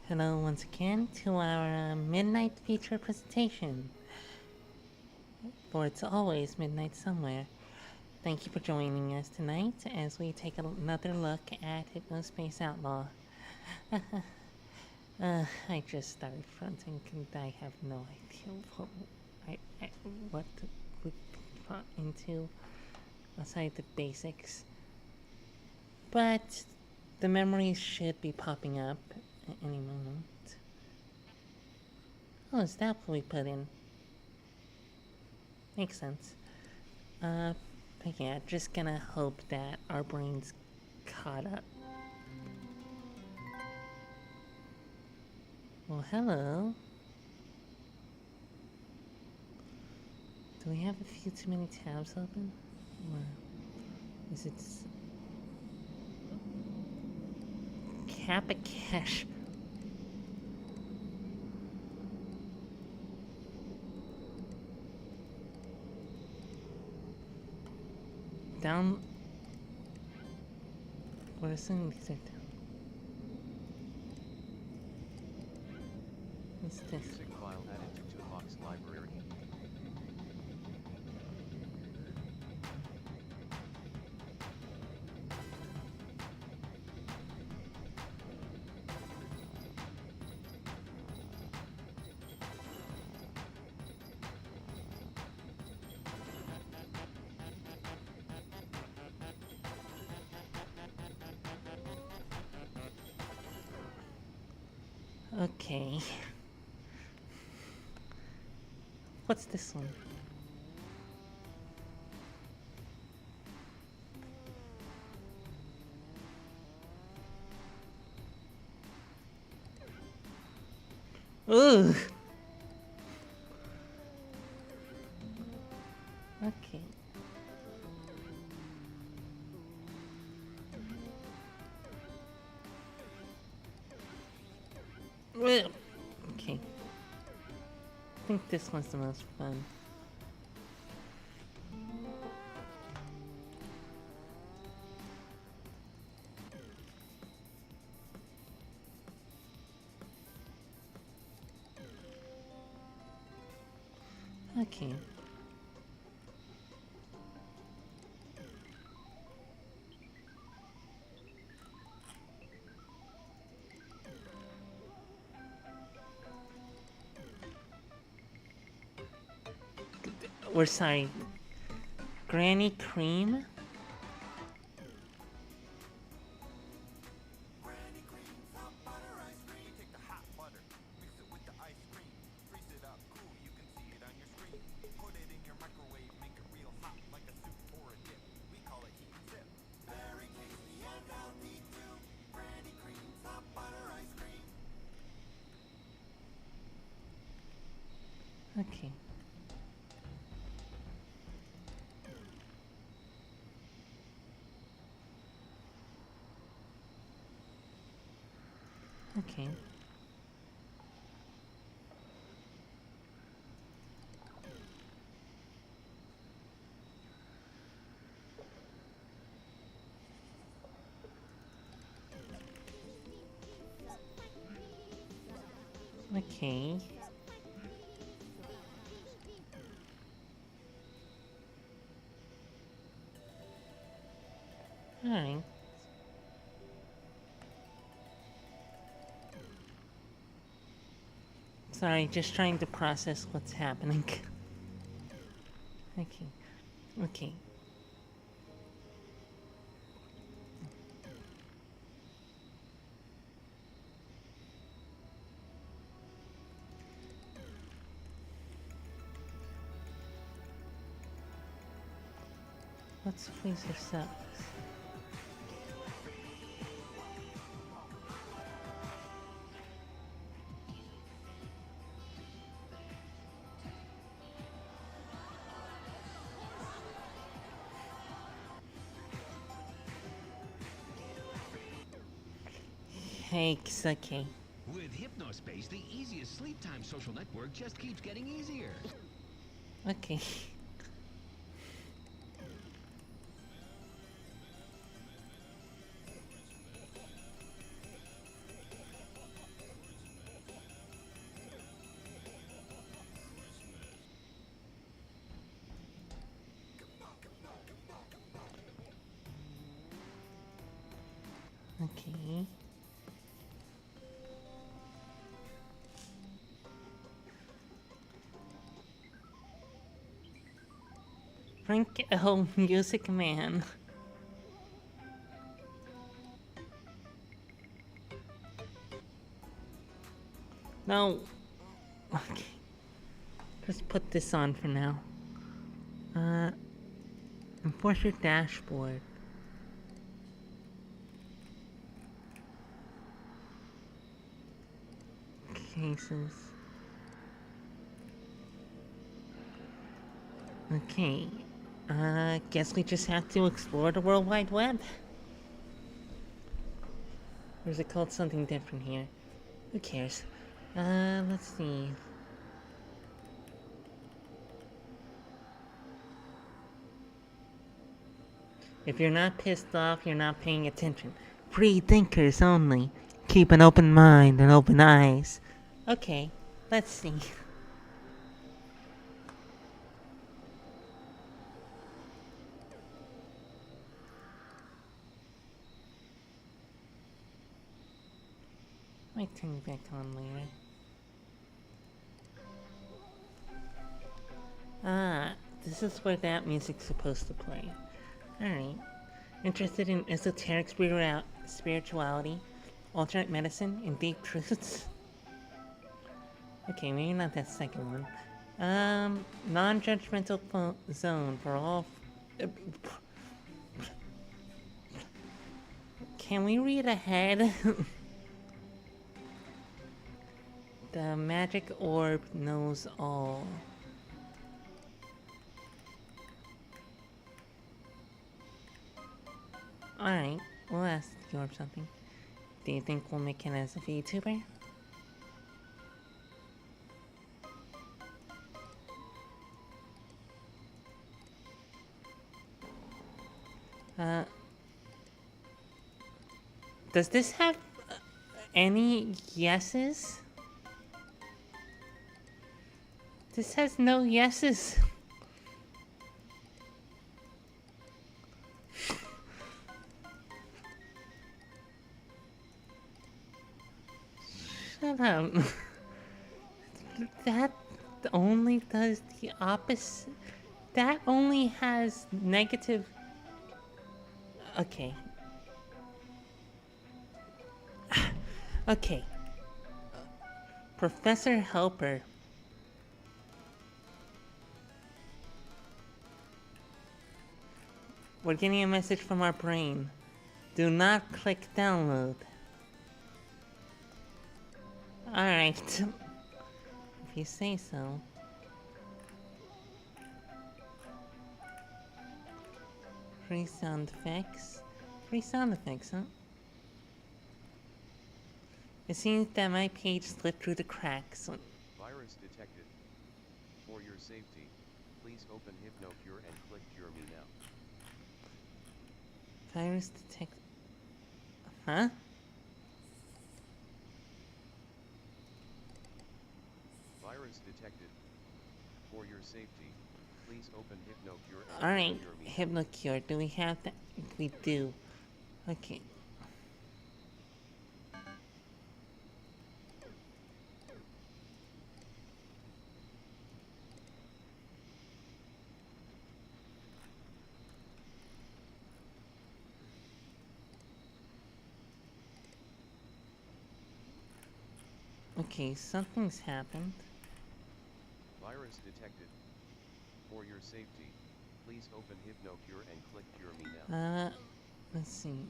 Hello once again to our midnight feature presentation. For it's always midnight somewhere. Thank you for joining us tonight as we take another look at Hypnospace Outlaw. I just started fronting and I have no idea what to put into aside the basics. But the memories should be popping up at any moment. Oh, is that what we put in? Makes sense. But yeah, just gonna hope that our brains caught up. Well, hello. Do we have a few too many tabs open? Or is it Kappa Cash? Down. We're assuming these are down. What's this? Music file added to Toolbox library. Okay. What's this one? Ugh. Okay. Well, okay. I think this one's the most fun. Okay. We're sorry. Granny Cream? Granny cream, hot butter ice cream. Take the hot butter, mix it with the ice cream. Freeze it up, cool, you can see it on your screen. Put it in your microwave, make it real hot like a soup or a dip. We call it heat and sip. Very tasty and healthy too. Granny cream, hot butter ice cream. Okay. Okay. Okay. Alright. Sorry, just trying to process what's happening. Okay. Okay. Let's freeze ourselves. Thanks, okay. With Hypnospace, the easiest sleep time social network just keeps getting easier. Okay. Okay. Frank O. Music Man. No. Okay. Just put this on for now. Enforcer dashboard. Cases. Okay. Guess we just have to explore the World Wide Web. Or is it called something different here? Who cares? Let's see. If you're not pissed off, you're not paying attention. Free thinkers only. Keep an open mind and open eyes. Okay, let's see. Might turn it back on later. Ah, this is where that music's supposed to play. Alright. Interested in esoteric spirituality, alternate medicine, and deep truths? Okay, maybe not that second one. Non-judgmental zone for all... Can we read ahead? The magic orb knows all. Alright, we'll ask the orb something. Do you think we'll make it as a VTuber? Does this have any yeses? This has no yeses. Shut up. That only does the opposite. That only has negative. Okay. Okay. Professor Helper. We're getting a message from our brain. Do not click download. Alright. If you say so. Free sound effects. Free sound effects, huh? It seems that my page slipped through the cracks. Virus detected. For your safety, please open HypnoCure and click Cure Me now. Virus detect. Huh? Virus detected. For your safety, please open HypnoCure and Alright, click Cure Me now. HypnoCure. Do we have that? We do. Okay. Okay, something's happened. Virus detected. For your safety, please open HypnoCure and click Cure Me now. Let's see.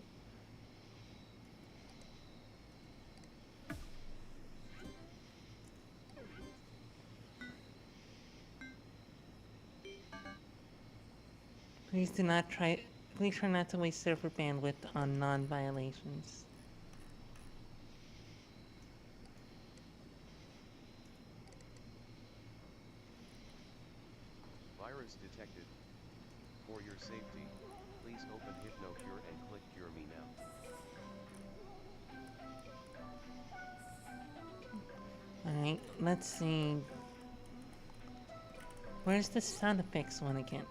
Please try not to waste server bandwidth on non-violations. Virus detected. For your safety, please open HypnoCure and click Cure Me now. Alright, let's see. Where's the sound effects one again?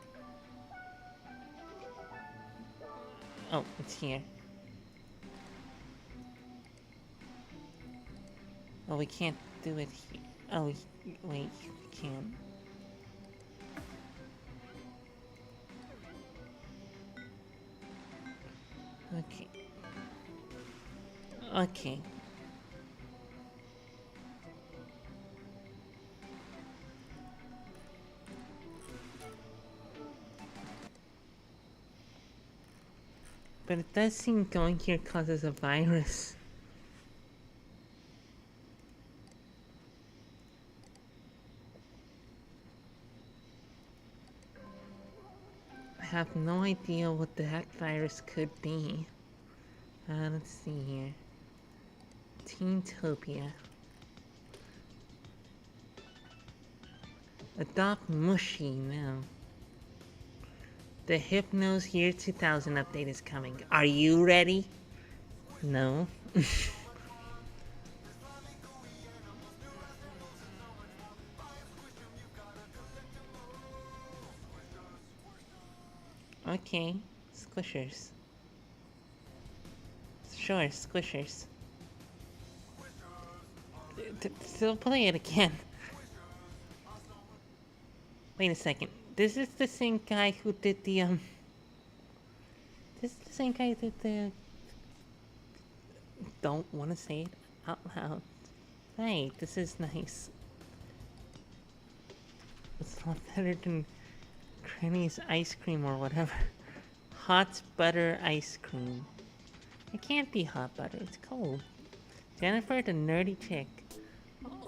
Oh, it's here. Oh, we can't do it here. Oh, wait, we can. Okay. Okay. But it does seem going here causes a virus. I have no idea what that virus could be. Let's see here. Teentopia. Adopt Mushy now. The Hypnos Year 2000 update is coming. Are you ready? No. Okay. Squishers. Sure, squishers. Still play it again. Wait a second. This is the same guy who did the, This is the same guy who did the... Don't want to say it out loud. Hey, this is nice. It's a lot better than Granny's ice cream or whatever. Hot butter ice cream. It can't be hot butter, it's cold. Jennifer, the nerdy chick.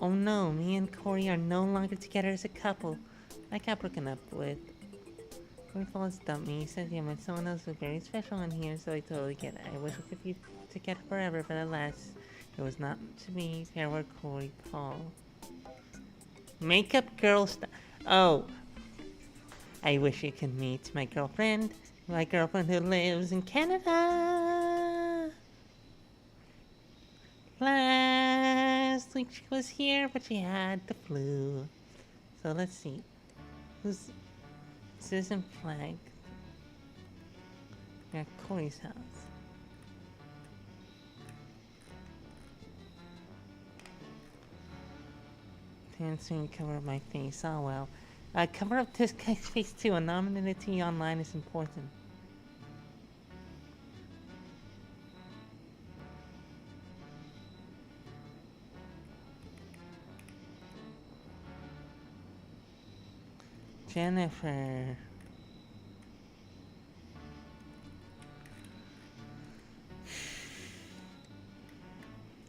Oh no, me and Corey are no longer together as a couple. I got broken up with. Corey Falls dumped me. He said he met someone else who's very special in here, so I totally get it. I wish we could be together forever, but alas, it was not to be. Here were Corey Paul. Makeup girl Oh. I wish you could meet my girlfriend who lives in Canada. Last week she was here, but she had the flu. So let's see. Who's Susan Flag? Yeah, Corey's house. Can't soon cover up my face. Oh well. Cover up this guy's face too. Anonymity online is important. Jennifer.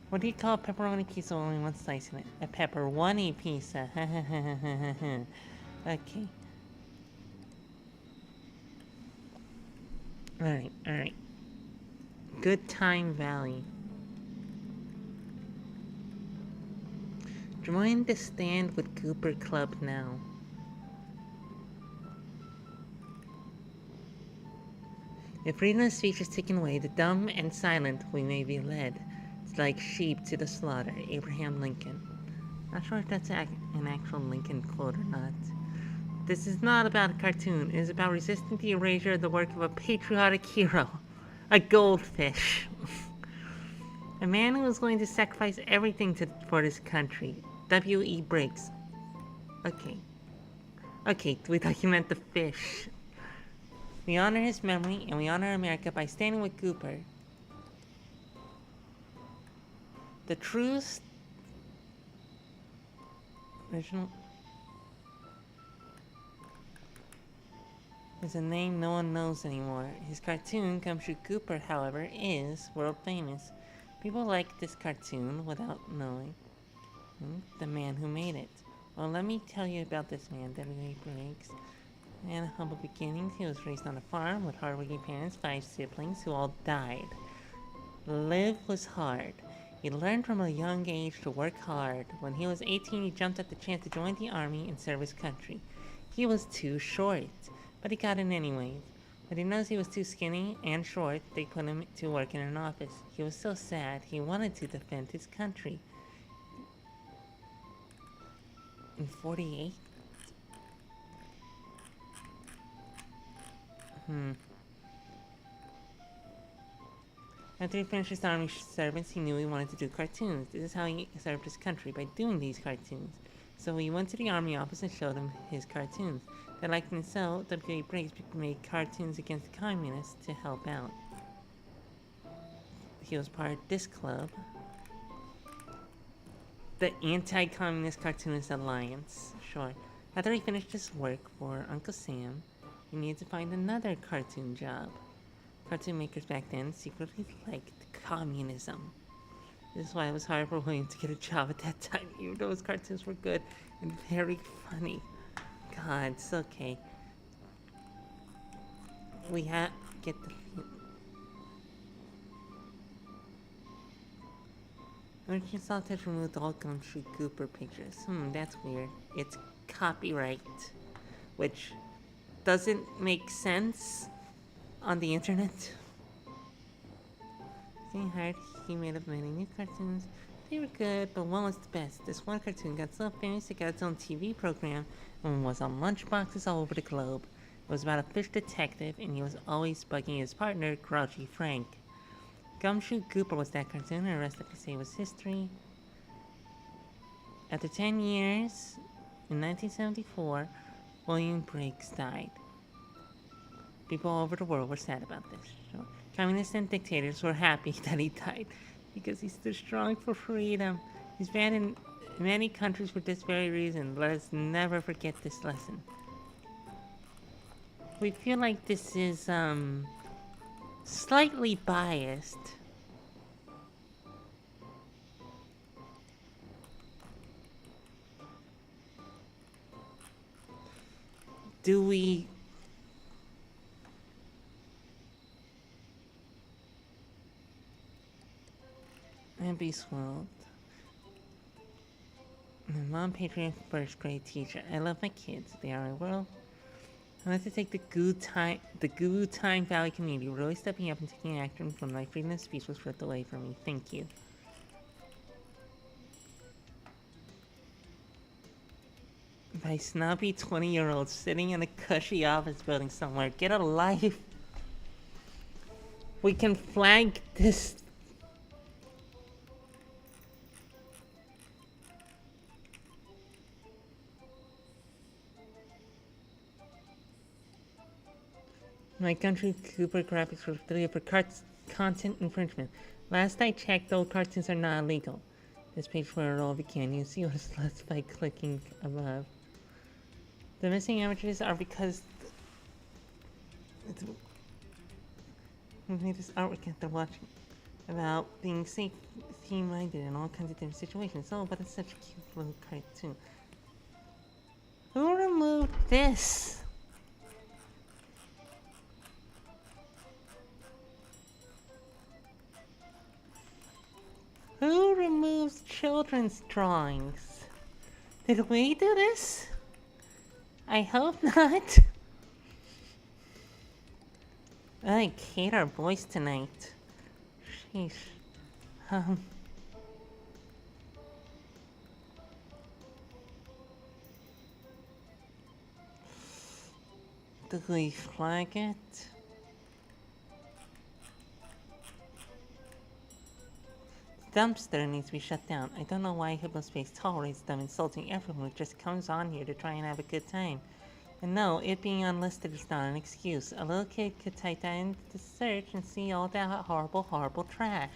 What do you call a pepperoni pizza with only one slice in it? A pepperoni pizza. Okay. Alright. Good Time Valley. Join the Stand with Cooper Club now. If freedom of speech is taken away, the dumb and silent we may be led. It's like sheep to the slaughter. Abraham Lincoln. Not sure if that's an actual Lincoln quote or not. This is not about a cartoon. It is about resisting the erasure of the work of a patriotic hero. A goldfish. A man who was going to sacrifice everything for his country. W.E. Briggs. Okay, we thought you meant the fish. We honor his memory, and we honor America by standing with Cooper. The truest original is a name no one knows anymore. His cartoon, Come Shoot Cooper, however, is world famous. People like this cartoon without knowing the man who made it. Well, let me tell you about this man, W.E. Briggs. And humble beginnings. He was raised on a farm with hardworking parents, 5 siblings who all died. Live was hard. He learned from a young age to work hard. When he was 18, he jumped at the chance to join the army and serve his country. He was too short, but he got in anyways. But he knows he was too skinny and short. They put him to work in an office. He was so sad. He wanted to defend his country. In 48? After he finished his army service, he knew he wanted to do cartoons. This is how he served his country, by doing these cartoons. So he went to the army office and showed them his cartoons. They liked him so, W.A. Briggs made cartoons against communists to help out. He was part of this club, the Anti-Communist Cartoonist Alliance. Sure. After he finished his work for Uncle Sam, he needed to find another cartoon job. Cartoon makers back then secretly liked communism. This is why it was hard for William to get a job at that time, even though his cartoons were good and very funny. God, it's okay. We have get the. Original Saltouch removed all Gumshoe Cooper pictures. That's weird. It's copyright, which doesn't make sense on the internet. Staying hard, he made up many new cartoons. They were good, but one was the best. This one cartoon got so famous it got its own TV program and was on lunchboxes all over the globe. It was about a fish detective, and he was always bugging his partner, Grouchy Frank. Gumshoe Cooper was that cartoon, and the rest I could say was history. After 10 years, in 1974, William Briggs died. People all over the world were sad about this. So, communists and dictators were happy that he died because he stood strong for freedom. He's banned in many countries for this very reason. Let us never forget this lesson. We feel like this is, slightly biased. Do we... And be swelled. My mom, Patreon first grade teacher. I love my kids. They are my world. I want to take the Goo Time Valley community, really stepping up and taking action from my freedom of speech was ripped away from me. Thank you. By snobby 20-year-olds sitting in a cushy office building somewhere. Get a life. We can flag this. My country Cooper graphics were deleted for content infringement. Last I checked, old cartoons are not illegal. This page where it all began. You see what is left by clicking above. The missing images are because we made this artwork after watching about being safety-minded in all kinds of different situations. Oh, but it's such a cute little cartoon. Who removed this? Who removes children's drawings? Did we do this? I hope not. I hate our voice tonight. Sheesh. Do we flag it? Dumpster needs to be shut down. I don't know why Hypnospace tolerates them insulting everyone who just comes on here to try and have a good time. And no, it being unlisted is not an excuse. A little kid could type that into the search and see all that horrible, horrible trash.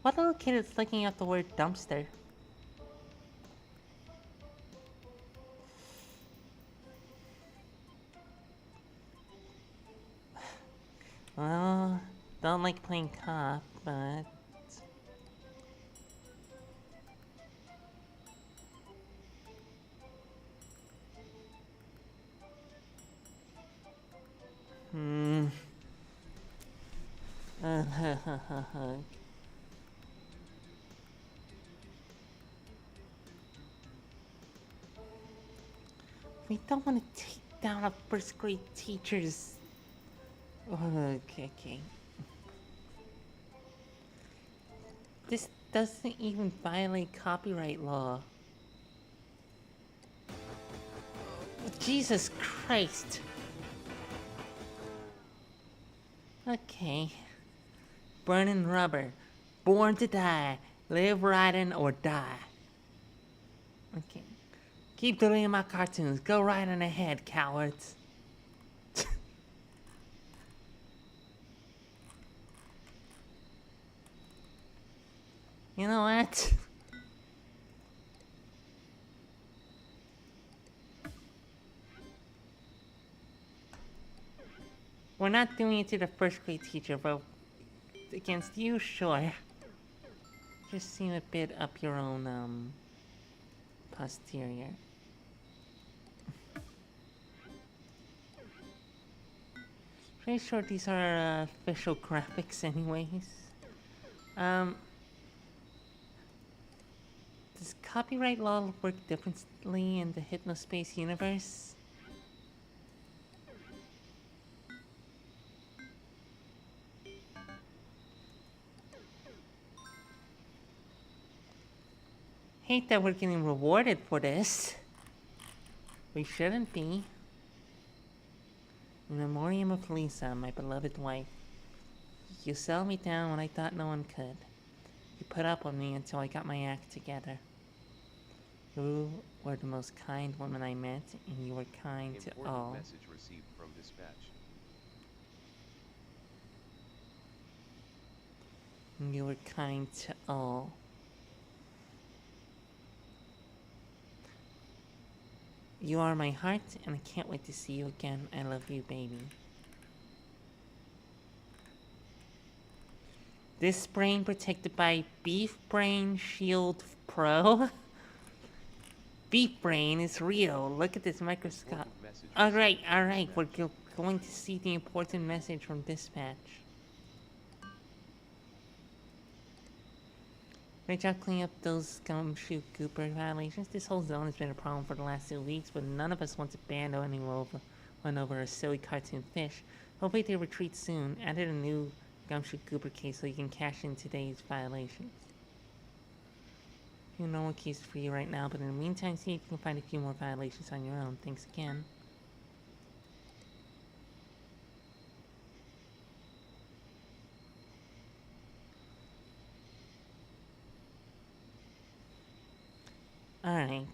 What little kid is looking up the word dumpster? Well, don't like playing cop, but... We don't want to take down a first grade teacher's... Okay. This doesn't even violate copyright law. Jesus Christ. Okay. Burning rubber. Born to die. Live riding or die. Okay. Keep deleting my cartoons. Go right on ahead, cowards. You know what? We're not doing it to the first grade teacher, but against you, sure. Just seem a bit up your own, posterior. Pretty sure these are official graphics anyways. Does copyright law work differently in the Hypnospace universe? Hate that we're getting rewarded for this. We shouldn't be. In memoriam of Lisa, my beloved wife. You settled me down when I thought no one could. You put up with me until I got my act together. You were the most kind woman I met, and you were kind to all. Message received from dispatch. You were kind to all. You are my heart, and I can't wait to see you again. I love you, baby. This brain protected by Beef Brain Shield Pro. Beef Brain is real. Look at this microscope. Alright, we're going to see the important message from dispatch. Great job cleaning up those gumshoe gooper violations. This whole zone has been a problem for the last 2 weeks, but none of us wants a ban or anyone over a silly cartoon fish. Hopefully they retreat soon. Added a new gumshoe gooper case so you can cash in today's violations. A few normal cases for you right now, but in the meantime, see if you can find a few more violations on your own. Thanks again. Alright.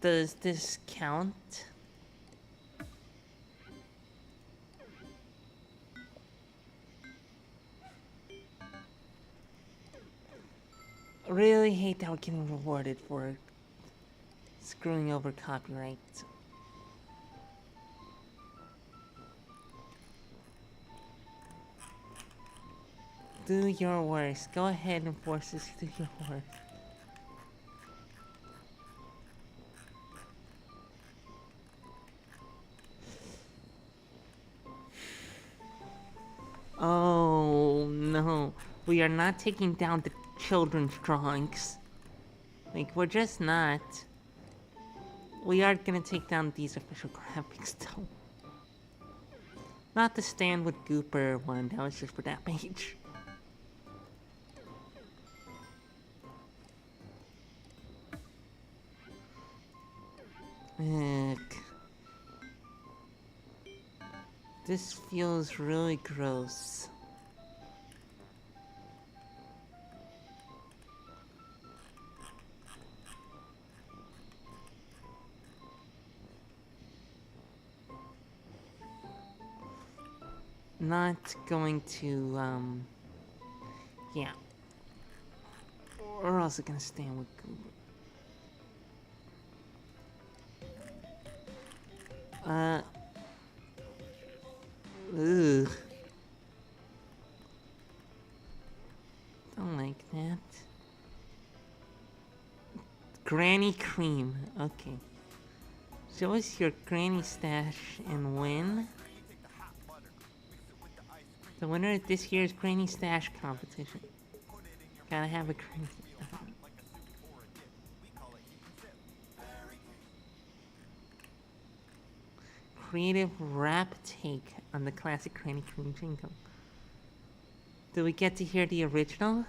Does this count? I really hate that we're getting rewarded for screwing over copyright. Do your worst. Go ahead and force us to do your worst. Oh no. We are not taking down the children's drawings. Like, we're just not. We are gonna take down these official graphics though. Not the Stand with Gooper one, that was just for that page. Ugh. This feels really gross. Not going to, yeah. We're also gonna stand with Goober. Ugh. Don't like that. Granny Cream. Okay. Show us your granny stash and win. The winner of this year's Granny Stash competition. Gotta have a granny. Creative rap take on the classic Granny Cream jingle. Do we get to hear the original?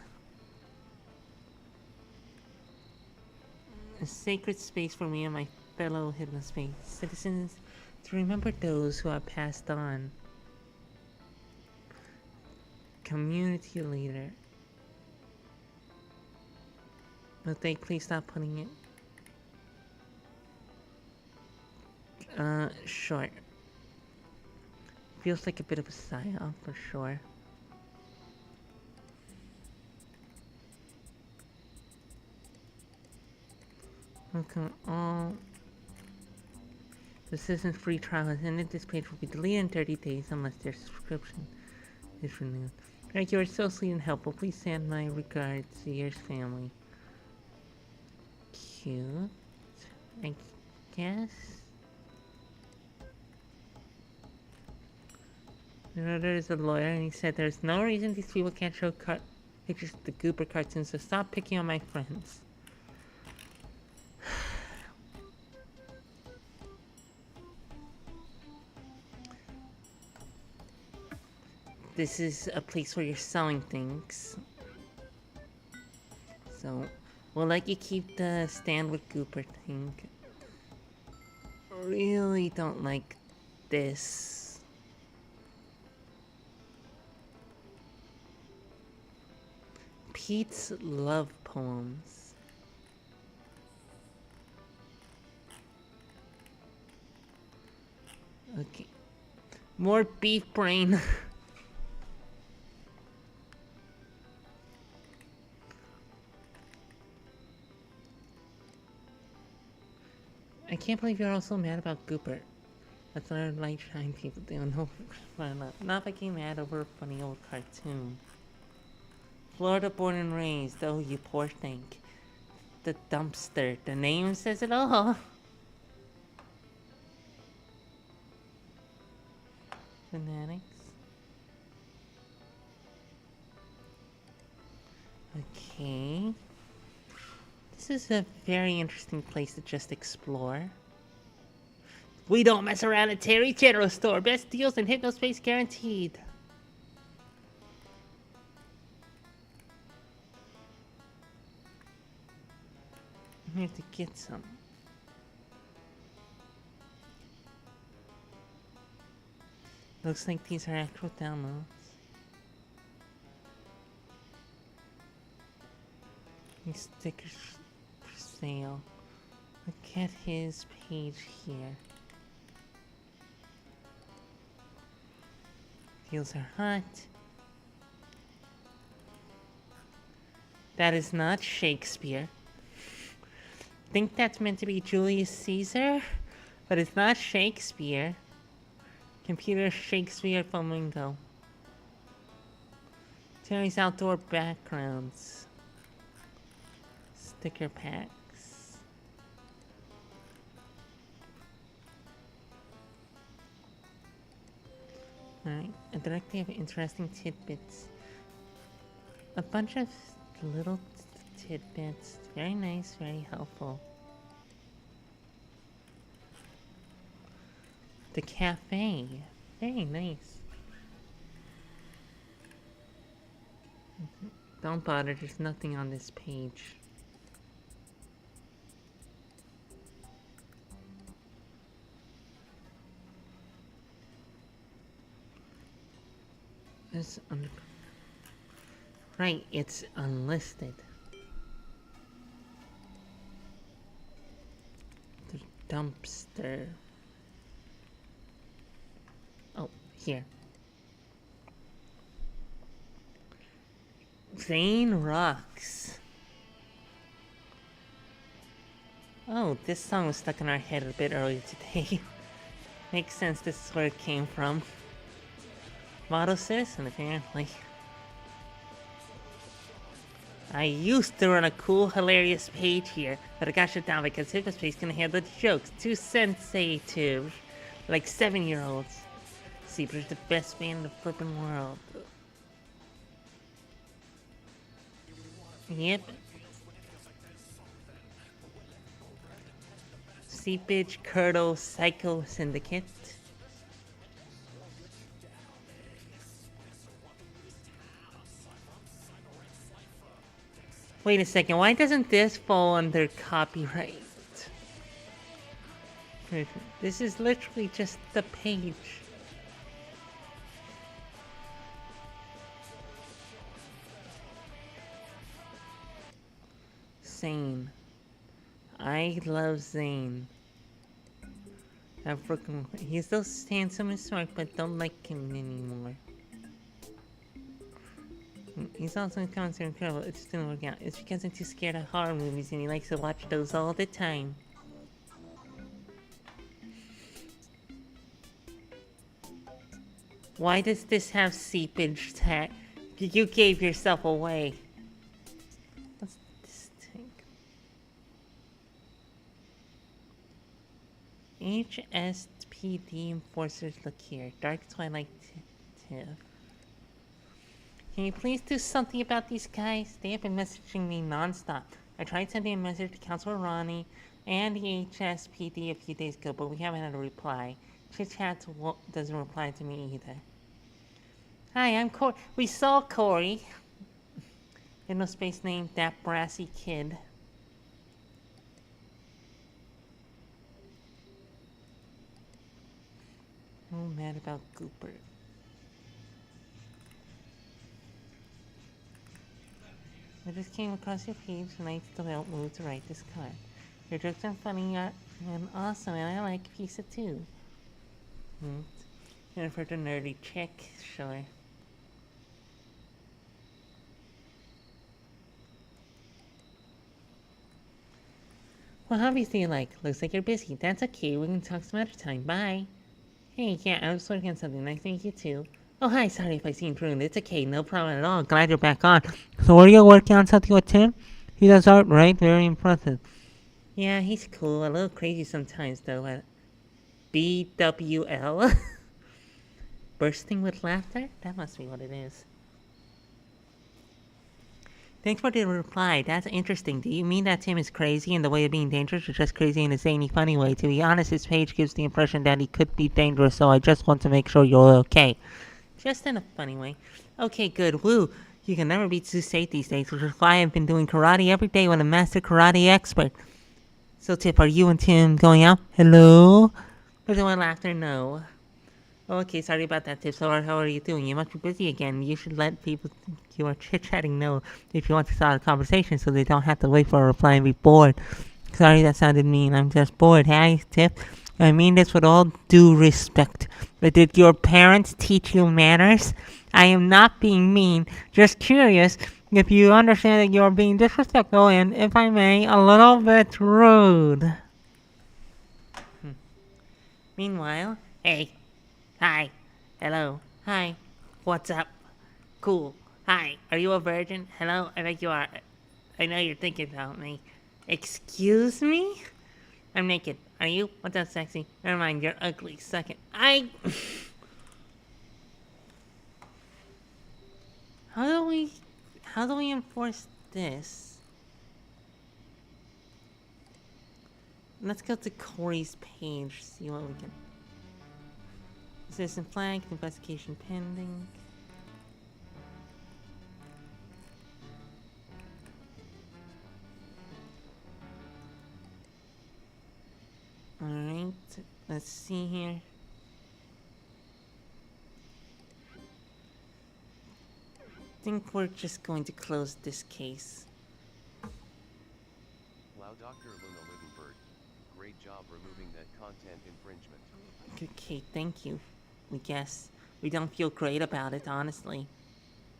a sacred space for me and my fellow Hypnospace citizens to remember those who have passed on. Community leader. Would they please stop putting it? Sure. Feels like a bit of a psyop for sure. Welcome all. This isn't free trial has ended. This page will be deleted in 30 days unless their subscription is renewed. Alright, you are so sweet and helpful. Please send my regards to your family. Cute. I guess. There's a lawyer and he said there's no reason these people can't show pictures of the Gooper cartoons, so stop picking on my friends. This is a place where you're selling things. So, we'll let you keep the stand with Gooper thing. Really don't like this. Pete's love poems. Okay. More beef brain. I can't believe you're also mad about Gooper. That's what I like trying people do. No, not if I get mad over a funny old cartoon. Florida born and raised. Oh, you poor thing. The dumpster. The name says it all. Fanatics. Okay. This is a very interesting place to just explore. We don't mess around at Terry General Store. Best deals and Hypnospace guaranteed. I have to get some. Looks like these are actual downloads. These stickers for sale. Look at his page here. Deals are hot. That is not Shakespeare. I think that's meant to be Julius Caesar, but it's not Shakespeare. Computer Shakespeare Flamingo. Terry's outdoor backgrounds. Sticker packs. Alright, a directory of interesting tidbits. A bunch of little tidbits. Very nice, very helpful. The cafe. Very nice. Don't bother, there's nothing on this page. It's right, it's unlisted. The dumpster. Oh, here. Zane Rocks. Oh, this song was stuck in our head a bit earlier today. Makes sense, this is where it came from. Model citizen, apparently. I used to run a cool, hilarious page here, but I got shut down because Hypnospace can handle the jokes too sensitive, like 7-year-olds. Sleepbrowsing's the best band in the flippin' world. Yep. Seepage, Curdle, Psycho Syndicate. Wait a second, why doesn't this fall under copyright? This is literally just the page. Zane. I love Zane. He's still handsome and smart, but don't like him anymore. He's also in concert incredible. It just didn't work out. It's because I'm too scared of horror movies and he likes to watch those all the time. Why does this have seepage tag? You gave yourself away. What's this thing? HSPD enforcers look here. Dark Twilight Tiff. Can you please do something about these guys? They have been messaging me non-stop. I tried sending a message to Counselor Ronnie and the HSPD a few days ago, but we haven't had a reply. Chit-chat doesn't reply to me either. Hi, I'm Corey. We saw Corey. Hypnospace named that brassy kid. I'm mad about Gooper. I just came across your page and I felt moved to write this card. Your jokes are funny and awesome, and I like pizza too. And for the nerdy chick, sure. What hobbies do you like? Looks like you're busy. That's okay, we can talk some other time. Bye. Hey, yeah, I was working on something. Nice to meet you too. Oh, hi, sorry if I seemed rude. It's okay, no problem at all. Glad you're back on. So are you working on something with Tim? He does art, right? Very impressive. Yeah, he's cool. A little crazy sometimes, though. At BWL? Bursting with laughter? That must be what it is. Thanks for the reply. That's interesting. Do you mean that Tim is crazy in the way of being dangerous, or just crazy in a zany, funny way? To be honest, his page gives the impression that he could be dangerous, so I just want to make sure you're okay. Just in a funny way. Okay, good. Woo! You can never be too safe these days, which is why I've been doing karate every day with a master karate expert. So, Tip, are you and Tim going out? Hello? Was it one laughter? No. Okay, sorry about that, Tip. So, how are you doing? You must be busy again. You should let people think you are chit-chatting know if you want to start a conversation so they don't have to wait for a reply and be bored. Sorry, that sounded mean. I'm just bored. Hey, Tip. I mean this with all due respect. But did your parents teach you manners? I am not being mean. Just curious if you understand that you're being disrespectful and, if I may, a little bit rude. Meanwhile, hey. Hi. Hello. Hi. What's up? Cool. Hi. Are you a virgin? Hello? I think you are. I know you're thinking about me. Excuse me? I'm naked. Are you? What's up, sexy? Never mind, you're ugly. Suck it. How do we enforce this? Let's go to Corey's page, see what we can. Citizen flag, investigation pending. Alright, let's see here. I think we're just going to close this case. Wow, Dr. Luna Livenberg. Great job removing that content infringement. Okay, thank you. We guess. We don't feel great about it, honestly.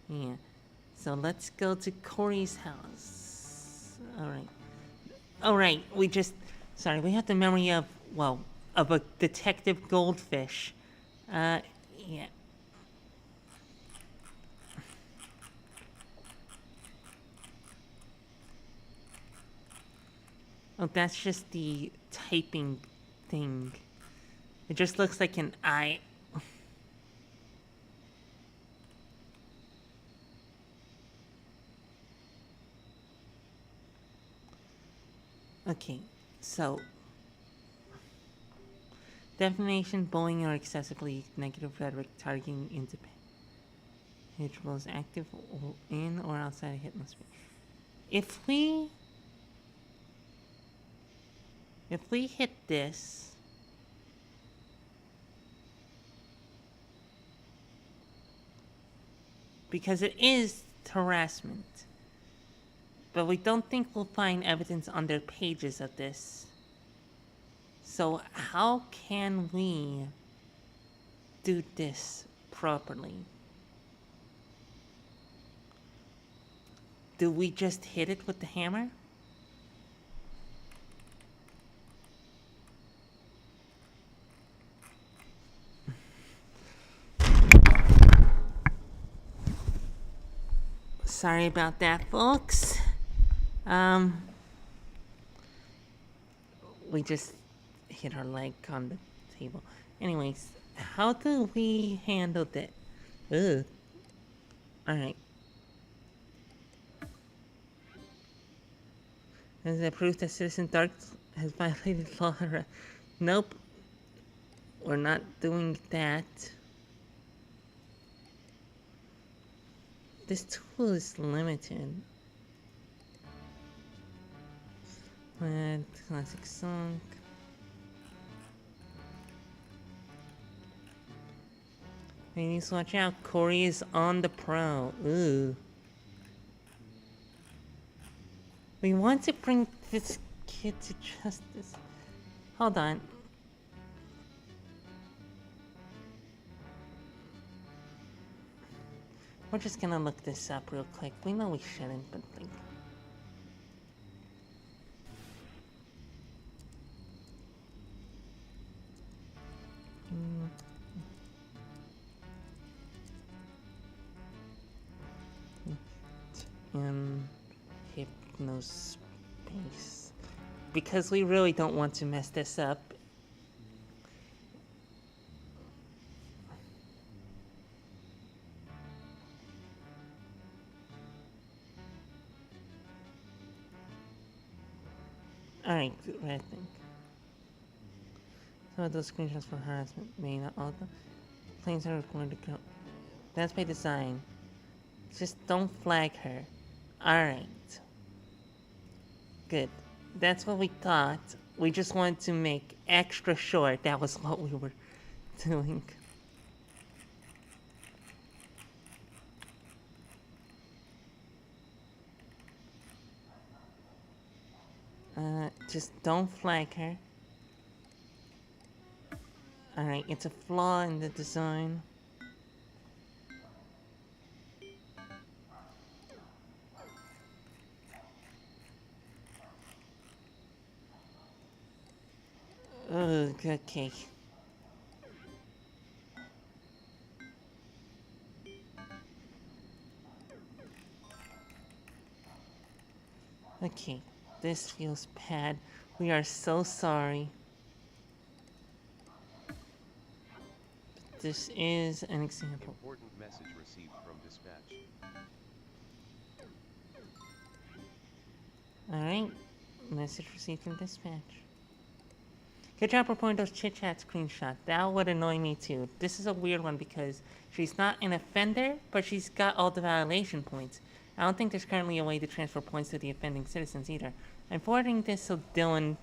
Yeah. So let's go to Corey's house. Alright, sorry, we have the memory of, well, of a detective goldfish. Yeah. Oh, that's just the typing thing. It just looks like an eye. Okay, so defamation, bullying, or excessively negative rhetoric targeting individuals active in or outside of Hypnospace. If we hit this, because it is harassment, but we don't think we'll find evidence on their pages of this. So how can we do this properly? Do we just hit it with the hammer? Sorry about that, folks. We just hit our leg on the table. Anyways, how do we handle that? Ugh. Alright. Is it proof that Citizen Dark has violated law? Nope. We're not doing that. This tool is limited. Classic song. Ladies, watch out. Corey is on the prowl. Ooh. We want to bring this kid to justice. Hold on. We're just gonna look this up real quick. We know we shouldn't, but like... Hypnospace. Because we really don't want to mess this up. Alright, right thing. Some of those screenshots for harassment may not all the claims are recorded to go. That's by design. Just don't flag her. Alright. Good. That's what we thought. We just wanted to make extra sure that was what we were doing. Just don't flag her. Alright, it's a flaw in the design. Ugh, okay. Okay, this feels bad. We are so sorry. This is an example. Important message received from dispatch. Alright, message received from dispatch. Good job reporting those chit-chat screenshots. That would annoy me too. This is a weird one because she's not an offender, but she's got all the violation points. I don't think there's currently a way to transfer points to the offending citizens either. I'm forwarding this to Dylan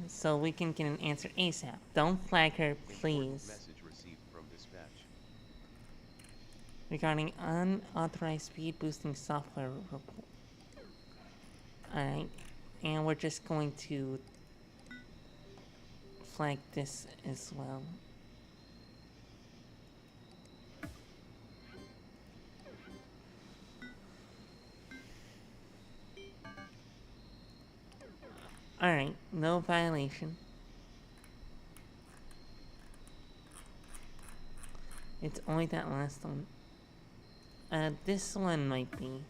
so we can get an answer ASAP. Don't flag her, please. Message received from dispatch. Regarding unauthorized speed boosting software report. Alright, and we're just going to flag this as well. Alright, no violation. It's only that last one. This one might be.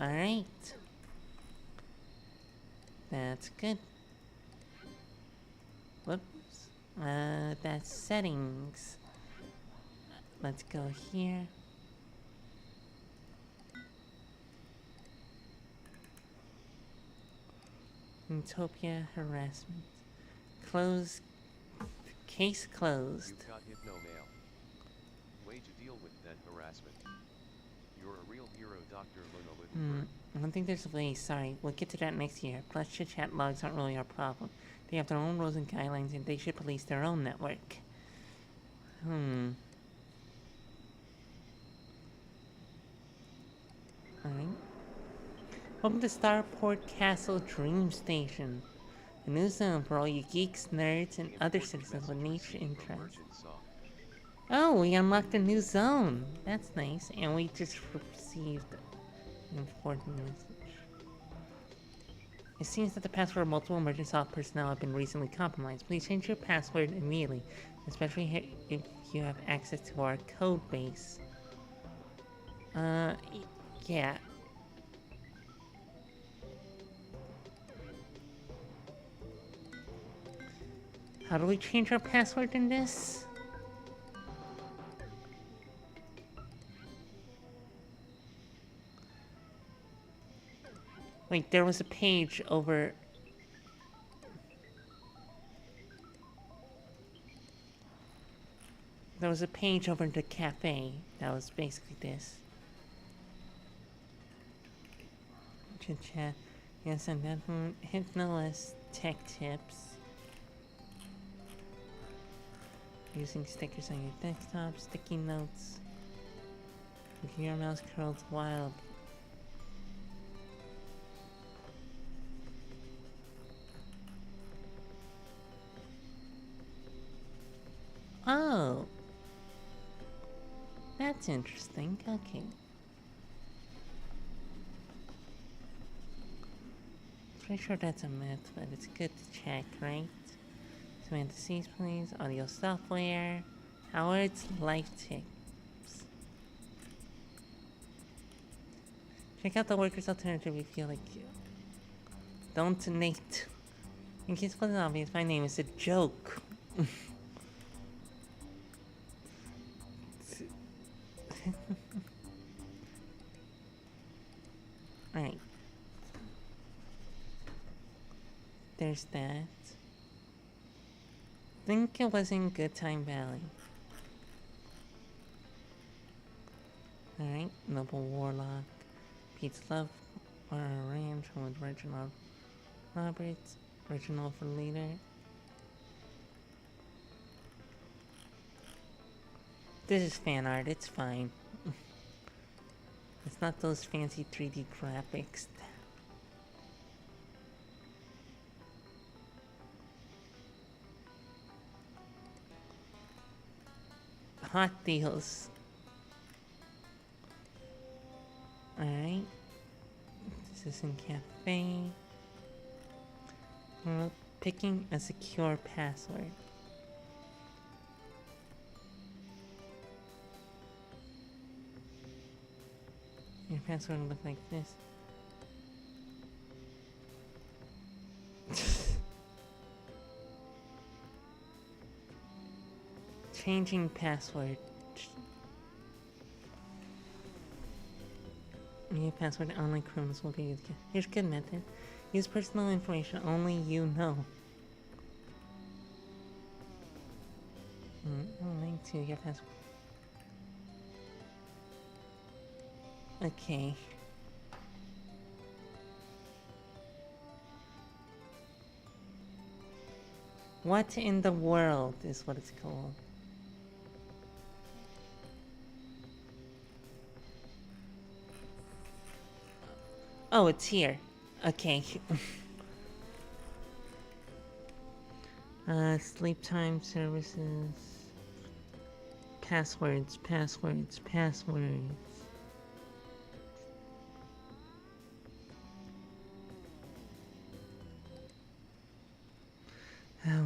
Alright. That's good. Whoops. That's settings. Let's go here. Utopia harassment. Close. Case closed. You've got Hypno Mail. way to deal with that harassment. You're a real hero, Dr. Luna I Littlebird. don't think there's a way. Sorry, we'll get to that next year. Plus, chit-chat logs aren't really our problem. They have their own rules and guidelines, and they should police their own network. Alright. Welcome to Starport Castle Dream Station. A new zone for all you geeks, nerds, and other Important citizens with message niche received from interests. Merchant Saw. Oh, we unlocked a new zone. That's nice. And we just received an important message. It seems that the password of multiple emergency personnel have been recently compromised. Please change your password immediately, especially if you have access to our code base. Yeah. How do we change our password in this? Wait, there was a page over... There was a page over the cafe that was basically this. Chit chat. Yes, and that one. Hypnosis tech tips. Using stickers on your desktop, sticky notes. If your mouse curls wild. Oh. That's interesting. Okay. Pretty sure that's a myth, but it's good to check, right? Samantha C's, please. Audio software. Howard's life tips. Check out the workers' alternative if you feel like you. Don't Nate. In case it wasn't obvious, my name is a joke. Alright. There's that. Think it was in Good Time Valley. Alright, Noble Warlock. Pete's Love Ranch with Reginald Roberts. Reginald for leader. This is fan art, it's fine. It's not those fancy 3D graphics. Hot deals. Alright. This is in cafe. We're picking a secure password. Your password will look like this. Changing password. New password online criminals will be used. Here's a good method. Use personal information only you know. Link to your password. Okay. What in the world is what it's called? Oh, it's here. Okay. Sleep time services. Passwords, passwords, passwords.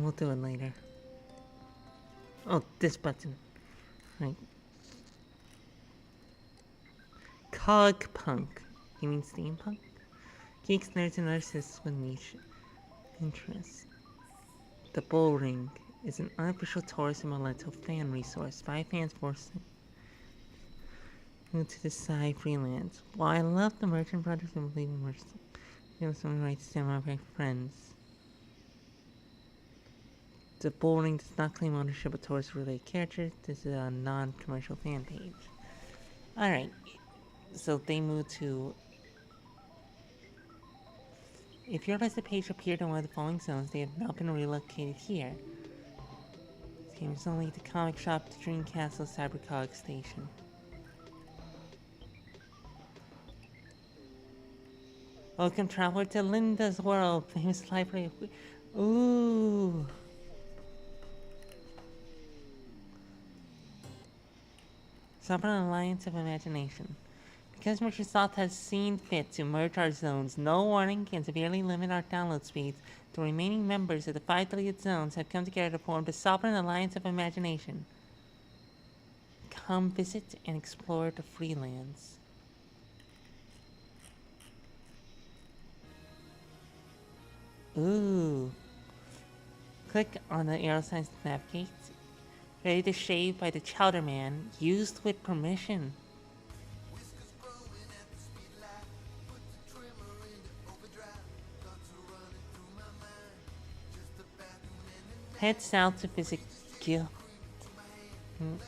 We'll do it later. Oh, this button. Right. Cogpunk. You mean steampunk? Geeks, nerds, and artists with niche interests. The Bull Ring is an unofficial tourist and millennial fan resource. 5 fans forced to decide freelance. While I love the merchant project and believe in merchants, I have some right to stand by my friends. The Boring does not claim ownership of tourist-related characters. This is a non-commercial fan page. Alright, so they move to... If your listed page appeared in one of the following zones, they have now been relocated here. This game is only the comic shop, the Dream Castle, Cybercog Station. Welcome, traveler, to Linda's World, famous library. Ooh. Sovereign Alliance of Imagination. Because Microsoft has seen fit to merge our zones, no warning, and severely limit our download speeds, the remaining members of the 5 deleted zones have come together to form the Sovereign Alliance of Imagination. Come visit and explore the Freelands. Ooh. Click on the arrow signs to navigate. Ready to shave by the Chowder Man, used with permission. Head south to visit Gil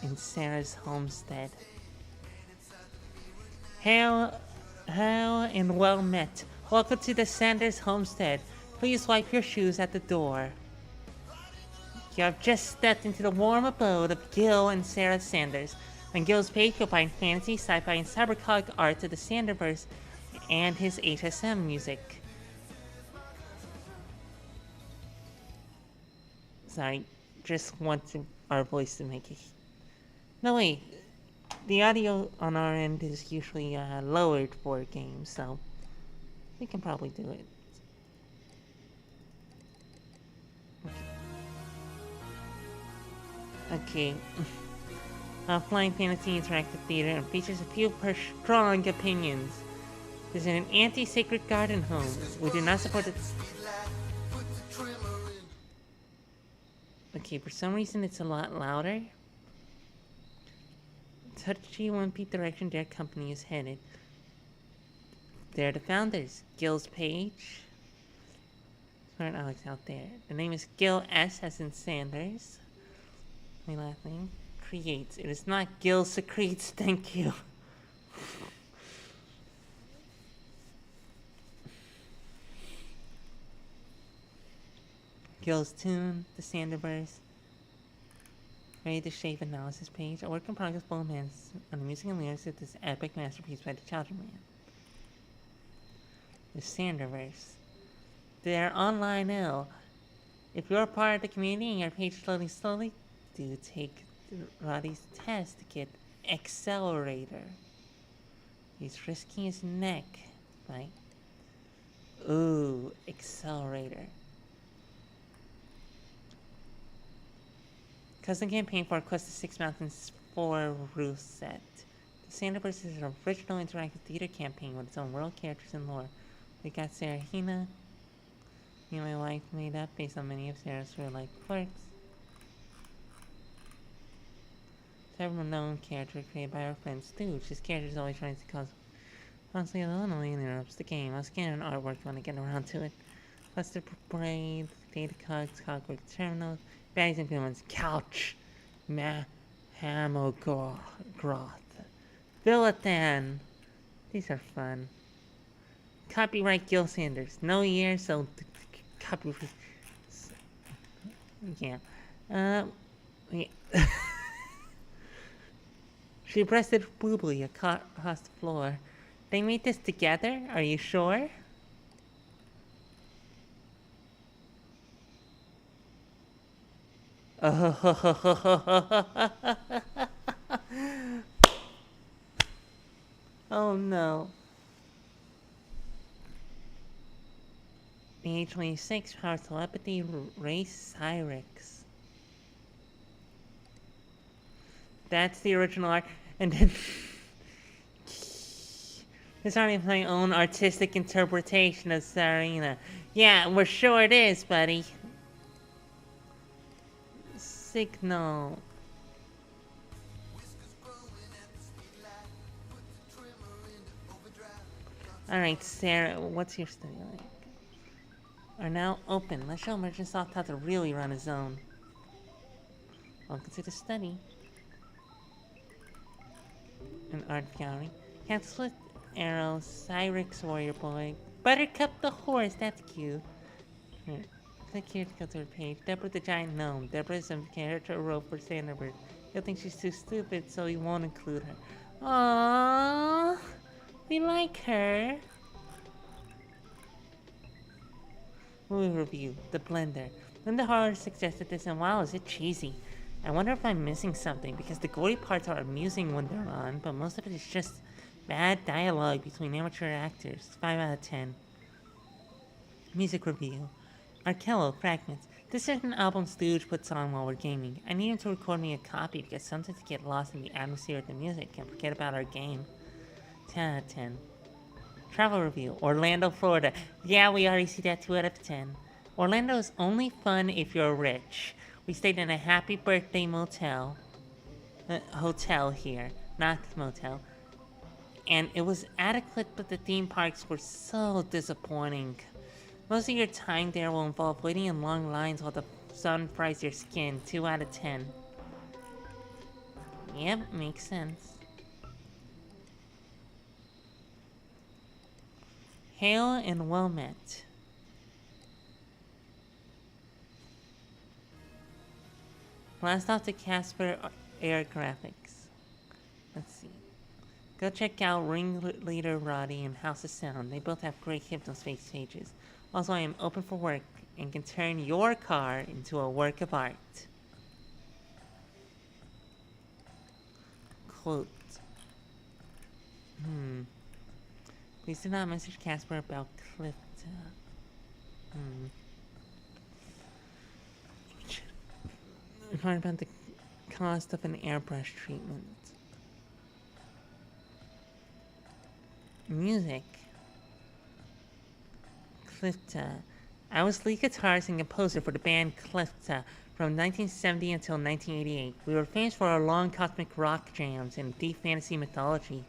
in Sarah's homestead. Hail and well met. Welcome to the Sanders homestead. Please wipe your shoes at the door. You have just stepped into the warm abode of Gil and Sarah Sanders. On Gil's page, you'll find fantasy, sci-fi, and cybercog art of the Sanderverse and his HSM music. Sorry, just wanted our voice to make it. No, wait. The audio on our end is usually lowered for games, so we can probably do it. Okay. Offline Fantasy Interactive Theater and features a few strong opinions. This is an anti-sacred garden home. We do not support it. Okay, for some reason it's a lot louder. Touchy one peep direction their company is headed. They're the founders. Gil's page. Smart Alex out there. The name is Gil S. as in Sanders. My last name. Creates. It is not Gil Secretes, thank you. Gil's Tune, the Sanderverse. Ready to Shave analysis page. A work in progress bulletin on the music and lyrics of this epic masterpiece by the Chowder Man. The Sanderverse. They're online now. If you're part of the community and your page is loading slowly, do take Roddy's test to get Accelerator. He's risking his neck, right? Ooh, Accelerator. Custom campaign for Quest of Six Mountains 4 roof set. The Sanderverse is an original interactive theater campaign with its own world, characters, and lore. We got Sarahina, me and my wife made up based on many of Sarah's real-life quirks. Several known characters created by our friend Stooge. His character is always trying to cause constantly alone and interrupts the game. I'll scan an artwork when I get around to it. Cluster Parade, Data Cogs, Cogwork Terminals, Bags and Villains, Couch, Hamogroth, Villathan. These are fun. Copyright Gil Sanders. No year, so copyright. Yeah. Yeah. She breasted boobly across the floor. They made this together? Are you sure? Oh no. The A26 power telepathy race Cyrix. That's the original art. And then this aren't my own artistic interpretation of Sarina. Yeah, we're sure it is, buddy. Signal. Alright, Sarah, what's your study like? Are now open. Let's show Microsoft how to really run a zone. Welcome to the study. An art gallery. Cancel Arrow, Cyrix Warrior Boy, Buttercup the Horse, that's cute. Here, click here to go to her page. Deborah the Giant Gnome. Deborah is a character wrote for Thunderbird. He'll think she's too stupid, so he won't include her. Aww, we like her. Movie review, The Blender. Linda Horror suggested this, and wow, is it cheesy. I wonder if I'm missing something, because the gory parts are amusing when they're on, but most of it is just bad dialogue between amateur actors. 5 out of 10. Music review. Arkello, Fragments. This is an album Stooge puts on while we're gaming. I need him to record me a copy because sometimes I get lost in the atmosphere of the music and forget about our game. 10 out of 10. Travel review. Orlando, Florida. Yeah, we already see that 2 out of 10. Orlando is only fun if you're rich. We stayed in a happy birthday motel. Hotel here, not motel. And it was adequate, but the theme parks were so disappointing. Most of your time there will involve waiting in long lines while the sun fries your skin. 2 out of 10. Yep, makes sense. Hail and well met. Blast off to Casper Air Graphics. Let's see. Go check out Ringleader Roddy and House of Sound. They both have great Hypnospace pages. Also, I am open for work and can turn your car into a work of art. Quote. Please do not message Casper about Clifta. Inquired about the cost of an airbrush treatment. Music. Clifta. I was lead guitarist and composer for the band Clifta from 1970 until 1988. We were famous for our long cosmic rock jams and deep fantasy mythology.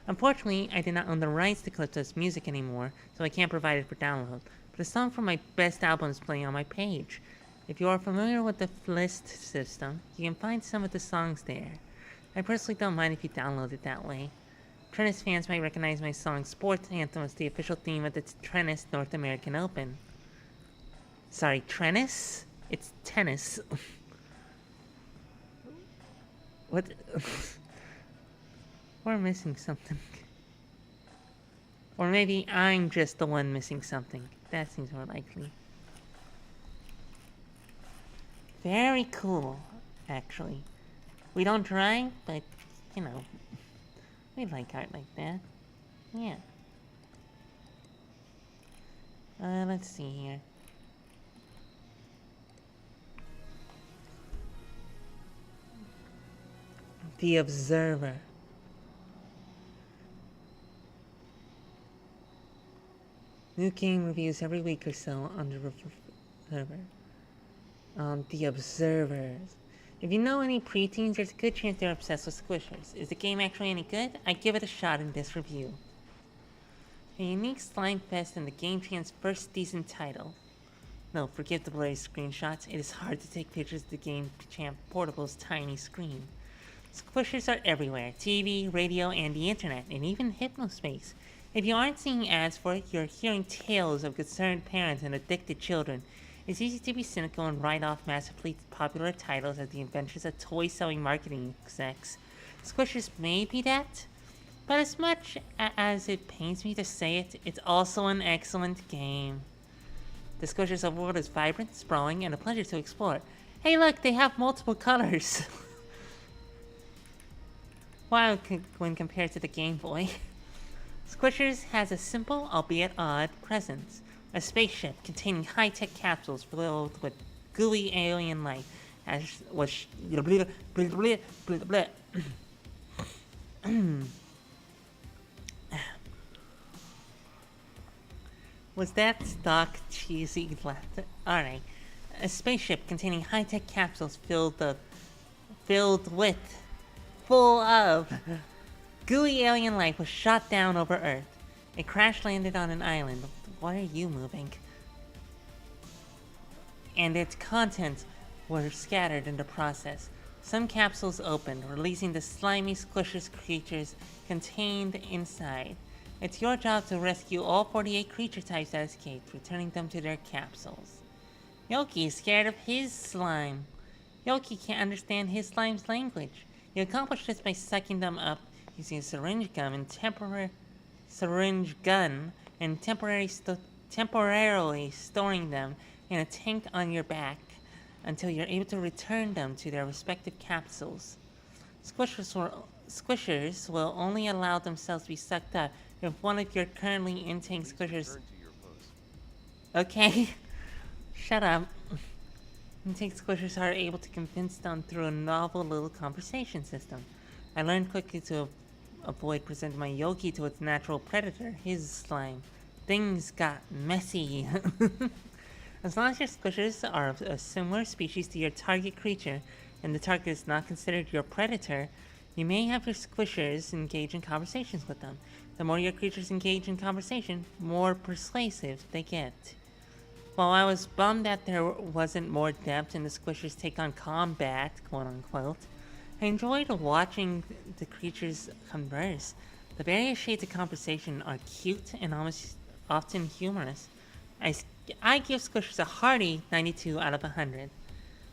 Unfortunately, I did not own the rights to Clifta's music anymore, so I can't provide it for download. But a song from my best album is playing on my page. If you are familiar with the Flist system, you can find some of the songs there. I personally don't mind if you download it that way. Tennis fans might recognize my song Sports Anthem as the official theme of the Tennis North American Open. Sorry, tennis? It's tennis. What? We're missing something. Or maybe I'm just the one missing something. That seems more likely. Very cool, actually. We don't drive, but, you know, we like art like that. Yeah. Let's see here. The Observer. New game reviews every week or so on the Observer. The Observers. If you know any preteens, there's a good chance they're obsessed with squishers. Is the game actually any good? I give it a shot in this review. A unique slime fest in the Game Champ's first decent title. No, forgive the blurry screenshots. It is hard to take pictures of the Game Champ Portable's tiny screen. Squishers are everywhere. TV, radio, and the internet, and even Hypnospace. If you aren't seeing ads for it, you're hearing tales of concerned parents and addicted children. It's easy to be cynical and write off massively popular titles as the inventions of toy-selling marketing execs. Squishers may be that, but as much as it pains me to say it, it's also an excellent game. The Squishers of world is vibrant, sprawling, and a pleasure to explore. Hey look, they have multiple colors! Wow, when compared to the Game Boy. Squishers has a simple, albeit odd, presence. A spaceship containing high-tech capsules filled with gooey alien life, as was was that stock cheesy laughter? Alright. A spaceship containing high-tech capsules full of gooey alien life was shot down over Earth. It crash-landed on an island. Why are you moving? And its contents were scattered in the process. Some capsules opened, releasing the slimy, squishless creatures contained inside. It's your job to rescue all 48 creature types that escaped, returning them to their capsules. Yoki is scared of his slime. Yoki can't understand his slime's language. You accomplish this by sucking them up using a syringe gun and temporarily storing them in a tank on your back until you're able to return them to their respective capsules. Squishers will only allow themselves to be sucked up if one of your currently in-tank squishers... Return to your post. Okay. Shut up. In-tank squishers are able to convince them through a novel little conversation system. I learned quickly to avoid presenting my Yoki to its natural predator, his slime. Things got messy. As long as your squishers are of a similar species to your target creature, and the target is not considered your predator, you may have your squishers engage in conversations with them. The more your creatures engage in conversation, more persuasive they get. While I was bummed that there wasn't more depth in the squishers' take on combat, quote-unquote, I enjoyed watching the creatures converse. The various shades of conversation are cute and almost often humorous. I give squishers a hearty 92 out of 100.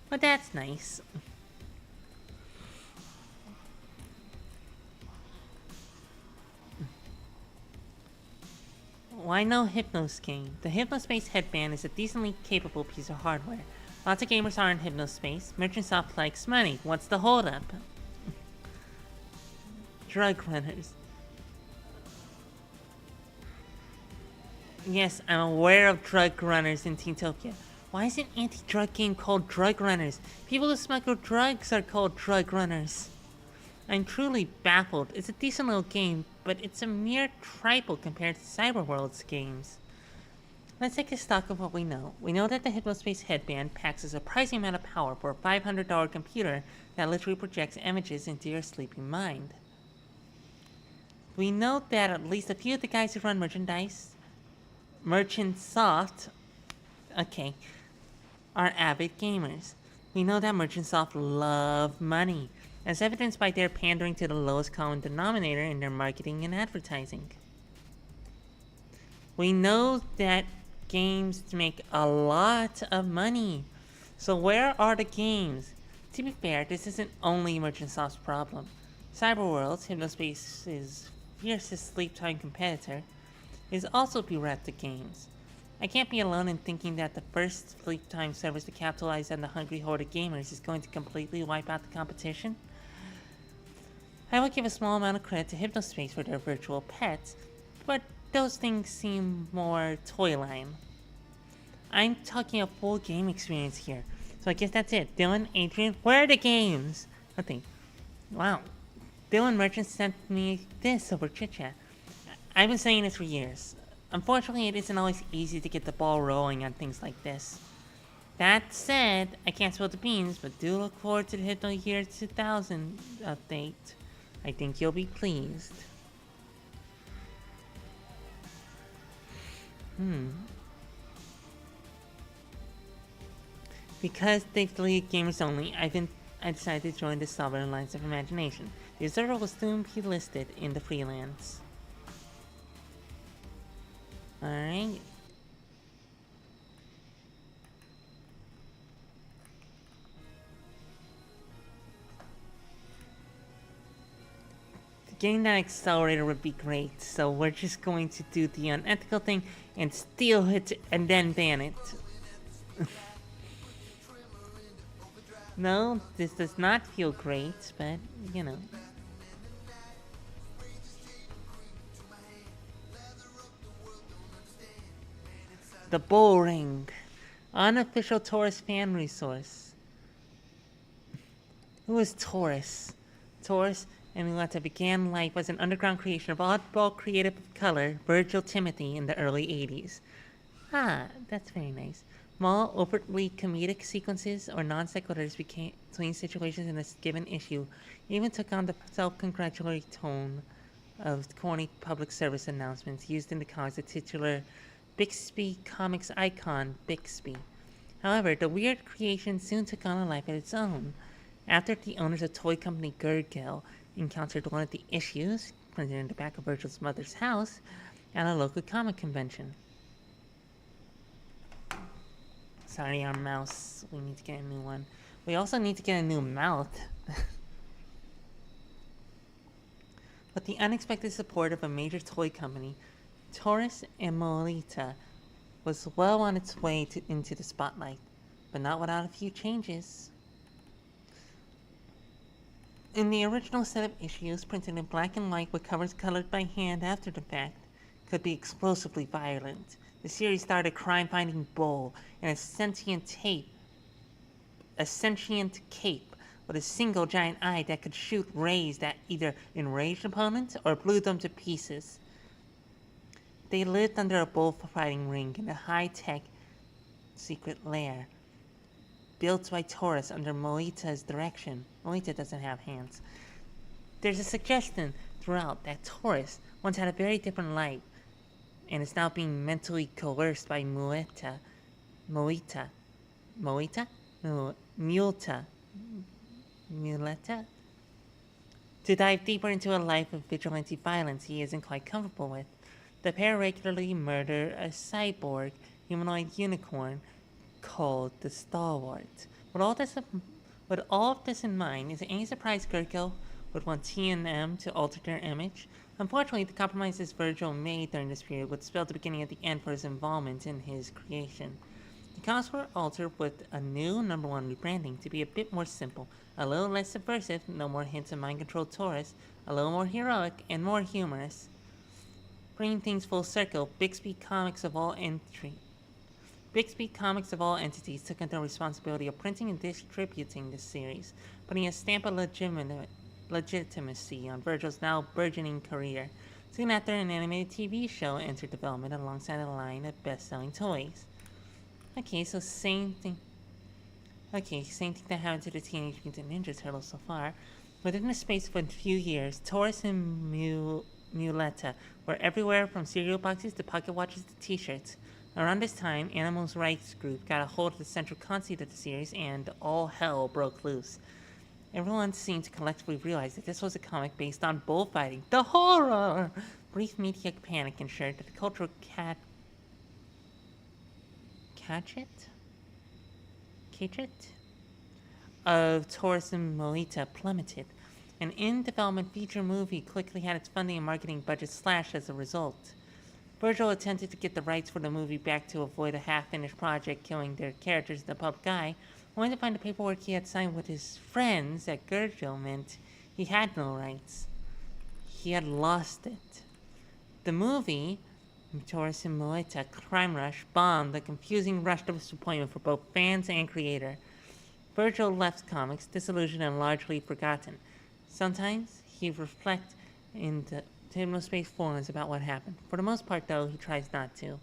But that's nice. Why no Hypnos game? The Hypnospace headband is a decently capable piece of hardware. Lots of gamers are in Hypnospace. Merchantsoft likes money. What's the holdup? Drug runners. Yes, I'm aware of drug runners in Teentopia. Why is an anti-drug game called Drug Runners? People who smuggle drugs are called drug runners. I'm truly baffled. It's a decent little game, but it's a mere trifle compared to Cyberworld's games. Let's take a stock of what we know. We know that the Hypnospace headband packs a surprising amount of power for a $500 computer that literally projects images into your sleeping mind. We know that at least a few of the guys who run Merchantsoft, are avid gamers. We know that Merchantsoft love money, as evidenced by their pandering to the lowest common denominator in their marketing and advertising. We know that games make a lot of money. So where are the games? To be fair, this isn't only Merchantsoft's problem. Cyberworld, Hypnospace's fiercest sleep time competitor, is also bereft of games. I can't be alone in thinking that the first sleep time service to capitalize on the hungry horde of gamers is going to completely wipe out the competition. I would give a small amount of credit to Hypnospace for their virtual pets, but those things seem more toy line. I'm talking a full game experience here, so I guess that's it. Dylan, Adrian, where are the games? Nothing. Wow. Dylan Merchant sent me this over chit chat. I've been saying this for years. Unfortunately, it isn't always easy to get the ball rolling on things like this. That said, I can't spill the beans, but do look forward to the Hypno Year 2000 update. I think you'll be pleased. Because they've deleted gamers only, I decided to join the Sovereign Alliance of Imagination. The observer will soon be listed in the freelance. Alright. Getting that accelerator would be great, so we're just going to do the unethical thing and steal it and then ban it. No, this does not feel great, but, you know. The Bull Ring. Unofficial Taurus fan resource. Who is Taurus? Taurus Emulata began life as an underground creation of oddball creative color, Virgil Timothy, in the early 80s. Ah, that's very nice. Small, overtly comedic sequences or non sequiturs between situations in a given issue even took on the self-congratulatory tone of corny public service announcements used in the comics, the titular Bixby Comics icon, Bixby. However, the weird creation soon took on a life of its own. After the owners of toy company Gurgil encountered one of the issues printed in the back of Virgil's mother's house at a local comic convention. Sorry, our mouse. We need to get a new one. We also need to get a new mouth. With the unexpected support of a major toy company, Taurus and Molita was well on its way into the spotlight, but not without a few changes. In the original set of issues, printed in black and white with covers colored by hand after the fact, could be explosively violent. The series starred a crime-fighting bull and a sentient cape with a single giant eye that could shoot rays that either enraged opponents or blew them to pieces. They lived under a bullfighting ring in a high-tech secret lair built by Taurus under Molita's direction. Molita doesn't have hands. There's a suggestion throughout that Taurus once had a very different life and is now being mentally coerced by Muleta. Muleta? To dive deeper into a life of vigilante violence he isn't quite comfortable with. The pair regularly murder a cyborg humanoid unicorn called the Stalwart. With all of this in mind, is it any surprise Gurgil would want T&M to alter their image? Unfortunately, the compromises Virgil made during this period would spell the beginning of the end for his involvement in his creation. The comics were altered with a new #1 rebranding to be a bit more simple, a little less subversive, no more hints of mind-controlled Taurus, a little more heroic, and more humorous. Bringing things full circle, Bixby Comics of all entities took on the responsibility of printing and distributing this series, putting a stamp of legitimacy on Virgil's now burgeoning career. Soon after, an animated TV show entered development alongside a line of best-selling toys. Okay, same thing that happened to the Teenage Mutant Ninja Turtles so far. Within the space of a few years, Taurus and Muleta were everywhere, from cereal boxes to pocket watches to t-shirts. Around this time, Animals Rights Group got a hold of the central conceit of the series, and all hell broke loose. Everyone seemed to collectively realize that this was a comic based on bullfighting. The horror! Brief media panic ensured that the cultural cadre of Taurus and Molita plummeted. An in-development feature movie quickly had its funding and marketing budget slashed as a result. Virgil attempted to get the rights for the movie back to avoid a half-finished project killing their characters in the public eye, only to find the paperwork he had signed with his friends at Gurgil meant he had no rights. He had lost it. The movie, Taurus and Molita Crime Rush, bombed, a confusing rush of disappointment for both fans and creator. Virgil left comics disillusioned and largely forgotten. Sometimes he reflects in the Hypnospace forums about what happened. For the most part, though, he tries not to.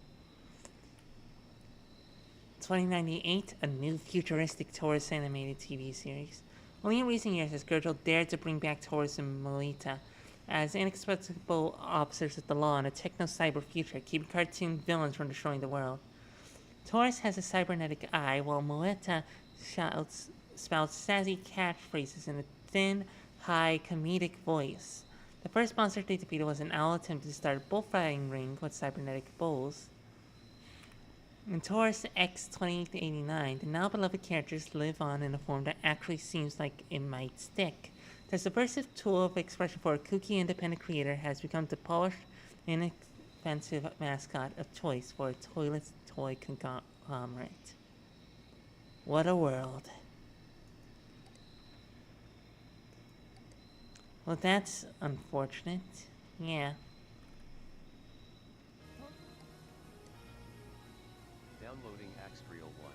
2098, a new futuristic Taurus animated TV series. Only in recent years has Gurgil dared to bring back Taurus and Molita as inexplicable officers of the law in a techno-cyber future, keeping cartoon villains from destroying the world. Taurus has a cybernetic eye, while Molita spouts sassy catchphrases in a thin, high, comedic voice. The first monster they defeated was an owl attempting to start a bullfighting ring with cybernetic bulls. In Taurus X 2889, the now beloved characters live on in a form that actually seems like it might stick. The subversive tool of expression for a kooky independent creator has become the polished, inexpensive mascot of choice for a toyless toy conglomerate. What a world. Well, that's unfortunate. Yeah. Downloading Axtrial 1.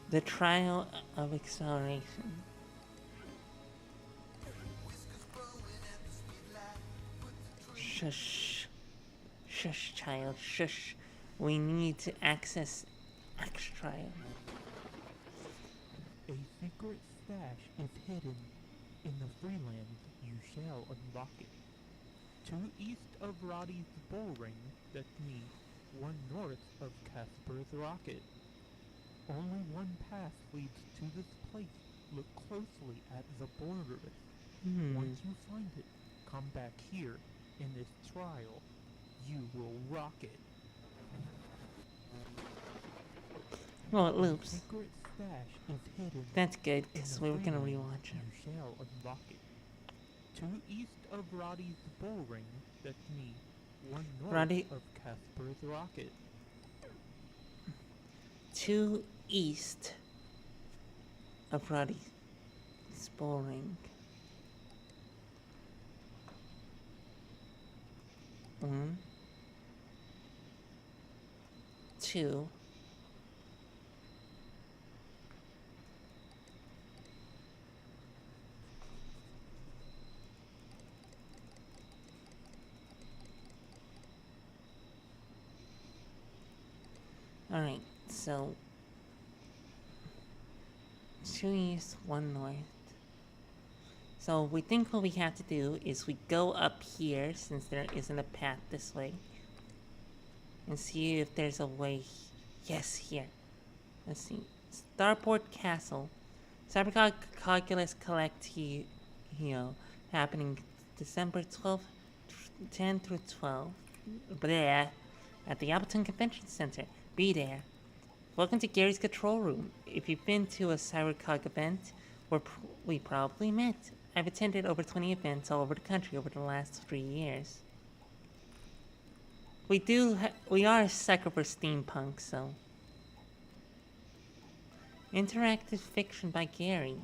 The trial of acceleration. Shush. Shush, child. Shush. We need to access Axtrial. A secret stash is hidden in the Freeland. You shall unlock it. 2 east of Roddy's bull ring, that's me. 1 north of Casper's rocket. Only one path leads to this place. Look closely at the border. Once you find it, come back here. In this trial, you will rock it. Well, it The loops. secret stash is hidden. That's good, In because the we were gonna Freeland, rewatch you it. shall unlock it. To east of Roddy's bull ring, that's me. One north Roddy- of Casper's rocket. To east of Roddy's Ring. One. Two. Alright, so 2 east, 1 north. So we think what we have to do is we go up here, since there isn't a path this way, and see if there's a way. Yes, here. Let's see. Starport Castle. Cybercalculus Collectio, happening December 12th, 10 through 12. Bleh. At the Appleton Convention Center. Be there. Welcome to Gary's Control Room. If you've been to a Cybercog event, we probably met. I've attended over 20 events all over the country over the last 3 years. We are a sucker for steampunk, so. Interactive fiction by Gary.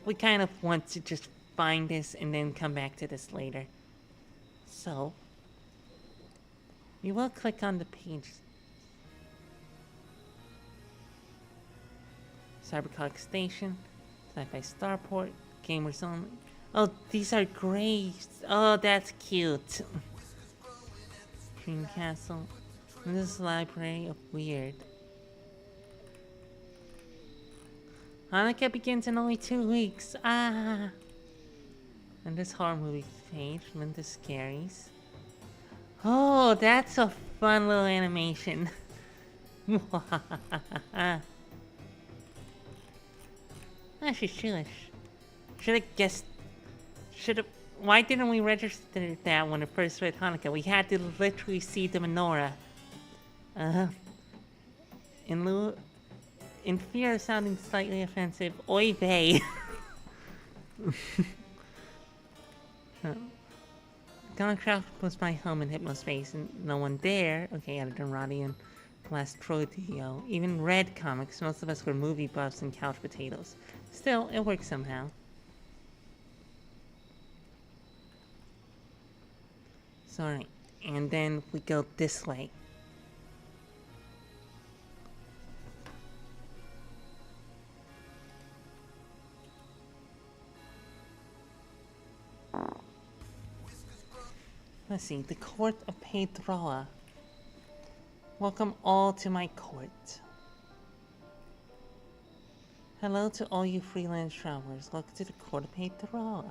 We kind of want to just find this and then come back to this later. So, we will click on the page. Cybercog Station, Sci-Fi Starport, Gamers Only. Oh, these are great. Oh, that's cute. Dream Castle. And this library of weird. Hanukkah begins in only 2 weeks. Ah. And this horror movie page, Linda Scaries. Oh, that's a fun little animation. She's Jewish. Should've guessed. Why didn't we register that when it first read Hanukkah? We had to literally see the menorah. In fear of sounding slightly offensive, oy vey. Gunnercraft was my home in Hypnospace, and no one there. Okay, Editor Roddy and Blastrodio. Even read comics. Most of us were movie buffs and couch potatoes. Still, it works somehow. Sorry. And then we go this way. Let's see, the Court of Pedroa. Welcome all to my court. Hello to all you freelance travelers. Welcome to the Court of Pedroa.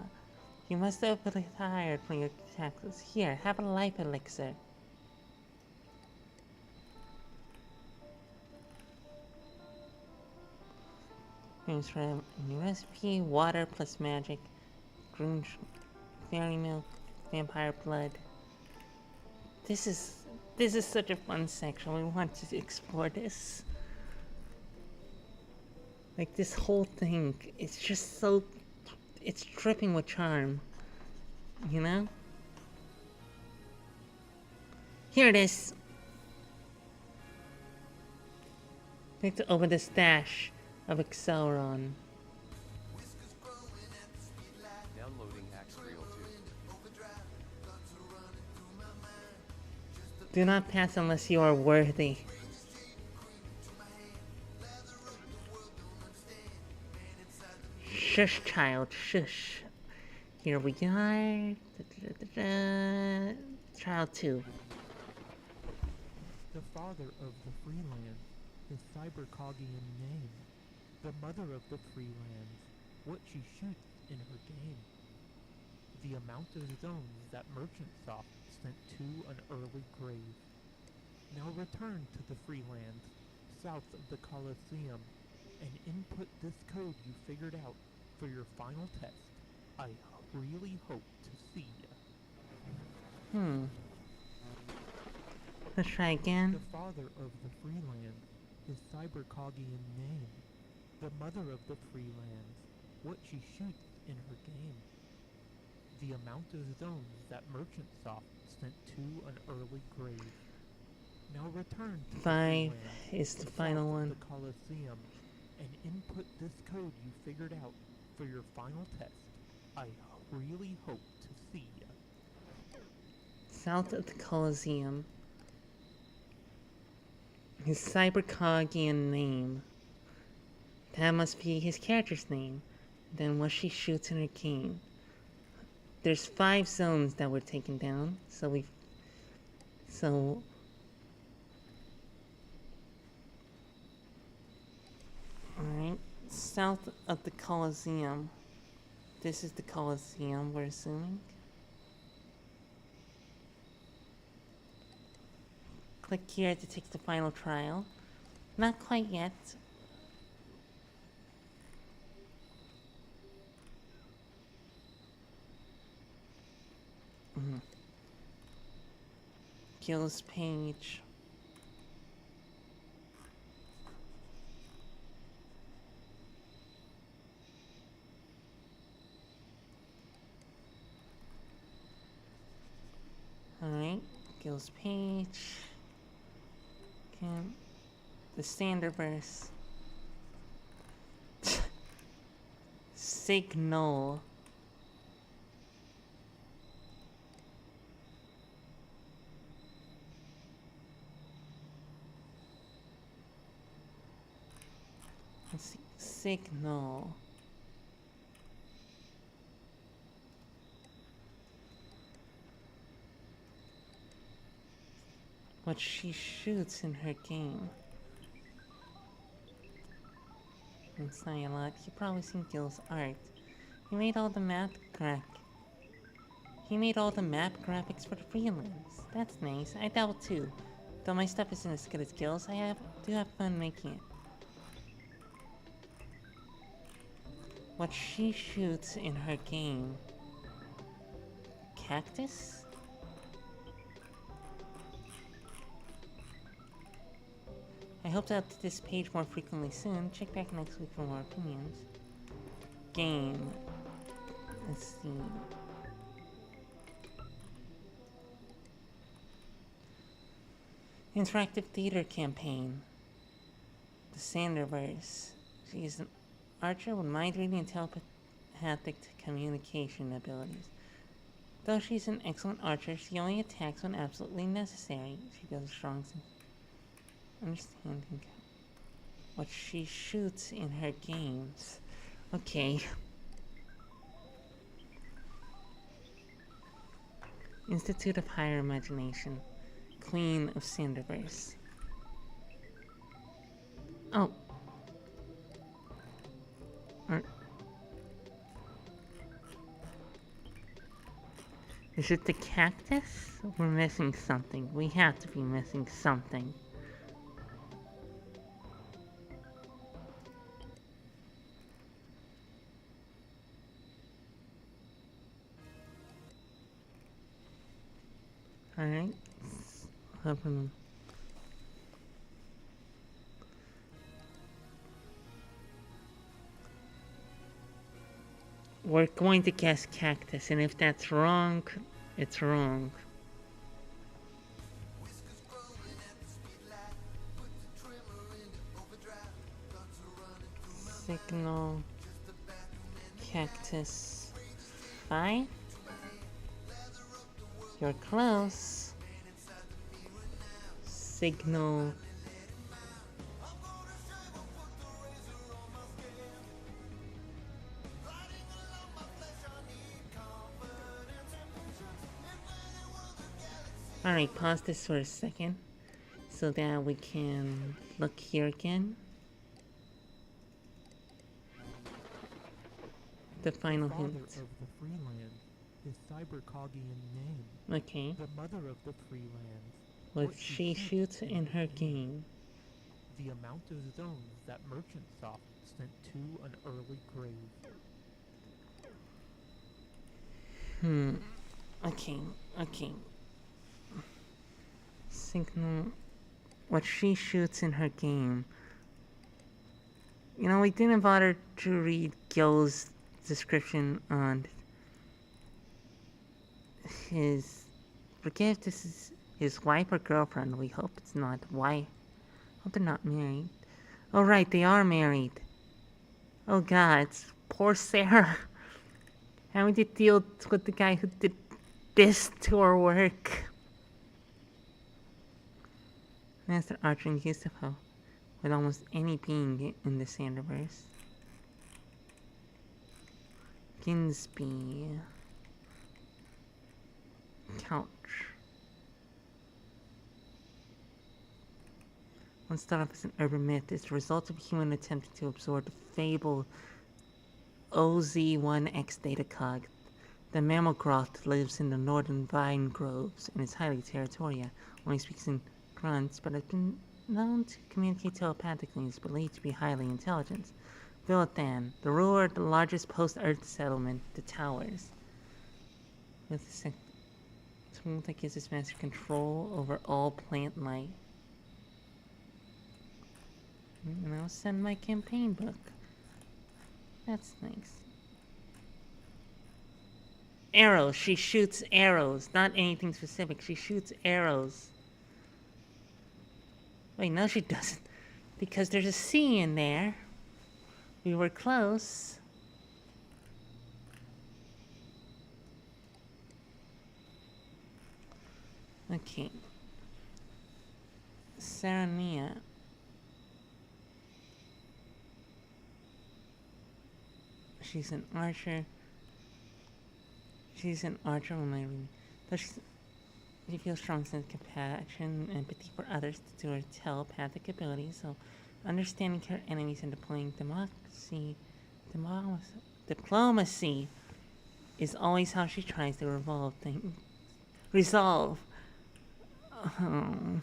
You must have retired from your taxes. Here, have a life elixir. Here's for a new recipe: water plus magic, green fairy milk, vampire blood. This is such a fun section. We want to explore this. Like, this whole thing, it's just so, it's dripping with charm, you know? Here it is. We have to open the stash of Acceleron. Downloading Axe Reel 2. Do not pass unless you are worthy. Shush, child, shush. Here we are. Child 2. The father of the Freeland, the Cybercogian name. The mother of the Freelands, what she shoots in her game. the amount of zones that Merchant Soft sent to an early grave. Now return to the Freeland, south of the Colosseum, and input this code you figured out for your final test. I really hope to see ya. Let's try again. The father of the Freeland is Cybercogian name. The mother of the Freelands, what she shoots in her game. The amount of zones that Merchant Soft sent to an early grave. Now return to 5 the is the final south of one. the Colosseum, and input this code you figured out for your final test. I really hope to see ya. South of the Colosseum. His Cybercogian name. That must be his character's name. Then what she shoots in her game. There's 5 zones that were taken down, alright, south of the Colosseum. This is the Colosseum, we're assuming. Click here to take the final trial. Not quite yet. Gills page. Alright, Gills page. Okay. The Standardverse. Signal. Let's see. Signal. What she shoots in her game. It's not a lot. You've probably seen Gil's art. He made all the map graphics for the Freelands. That's nice. I dabble too. Though my stuff isn't as good as Gil's, do have fun making it. What she shoots in her game. Cactus? I hope to update this page more frequently soon. Check back next week for more opinions. Game. Let's see. Interactive theater campaign. The Sanderverse. She is an archer with mind reading and telepathic communication abilities. Though she's an excellent archer, she only attacks when absolutely necessary. She does a strong understanding what she shoots in her games. Okay. Institute of Higher Imagination. Queen of Sanderverse. Oh. Is it the cactus? We're missing something. We have to be missing something. Alright. Open. We're going to guess cactus, and if that's wrong, it's wrong. Signal. Cactus. 5. You're close. Signal. Alright, pause this for a second so that we can look here again. The final hint. Father of the Freeland his cybercogian name. Okay. The mother of the free lands. What she shoots in her game. The amount of zones that Merchant Soft sent to an early grave. Okay. Signal. What she shoots in her game. You know, we didn't bother to read Gil's description on his. Forget if this is his wife or girlfriend. We hope it's not. Why? Hope they're not married. Oh, right, they are married. Oh, God, poor Sarah. Having to deal with the guy who did this to her work. Master Archer and Yusufu with almost any being in the Sanderverse. Ginsby. Couch. Once thought of as an urban myth, it's the result of human attempting to absorb the fabled OZ-1X datacog. The mammal groth lives in the northern vine groves and is highly territorial. Only speaks in grunts, but has been known to communicate telepathically and is believed to be highly intelligent. Villathan, the ruler of the largest post-Earth settlement, the Towers. With a tool that gives its master control over all plant life. And I'll send my campaign book. That's nice. Arrows. She shoots arrows. Not anything specific. She shoots arrows. Wait, no she doesn't. Because there's a C in there. We were close. Okay. Sarania. She's an archer. She's an archer when I read. Though she feels strong sense of compassion and empathy for others due to her telepathic abilities, so understanding her enemies and deploying diplomacy is always how she tries to resolve. Oh.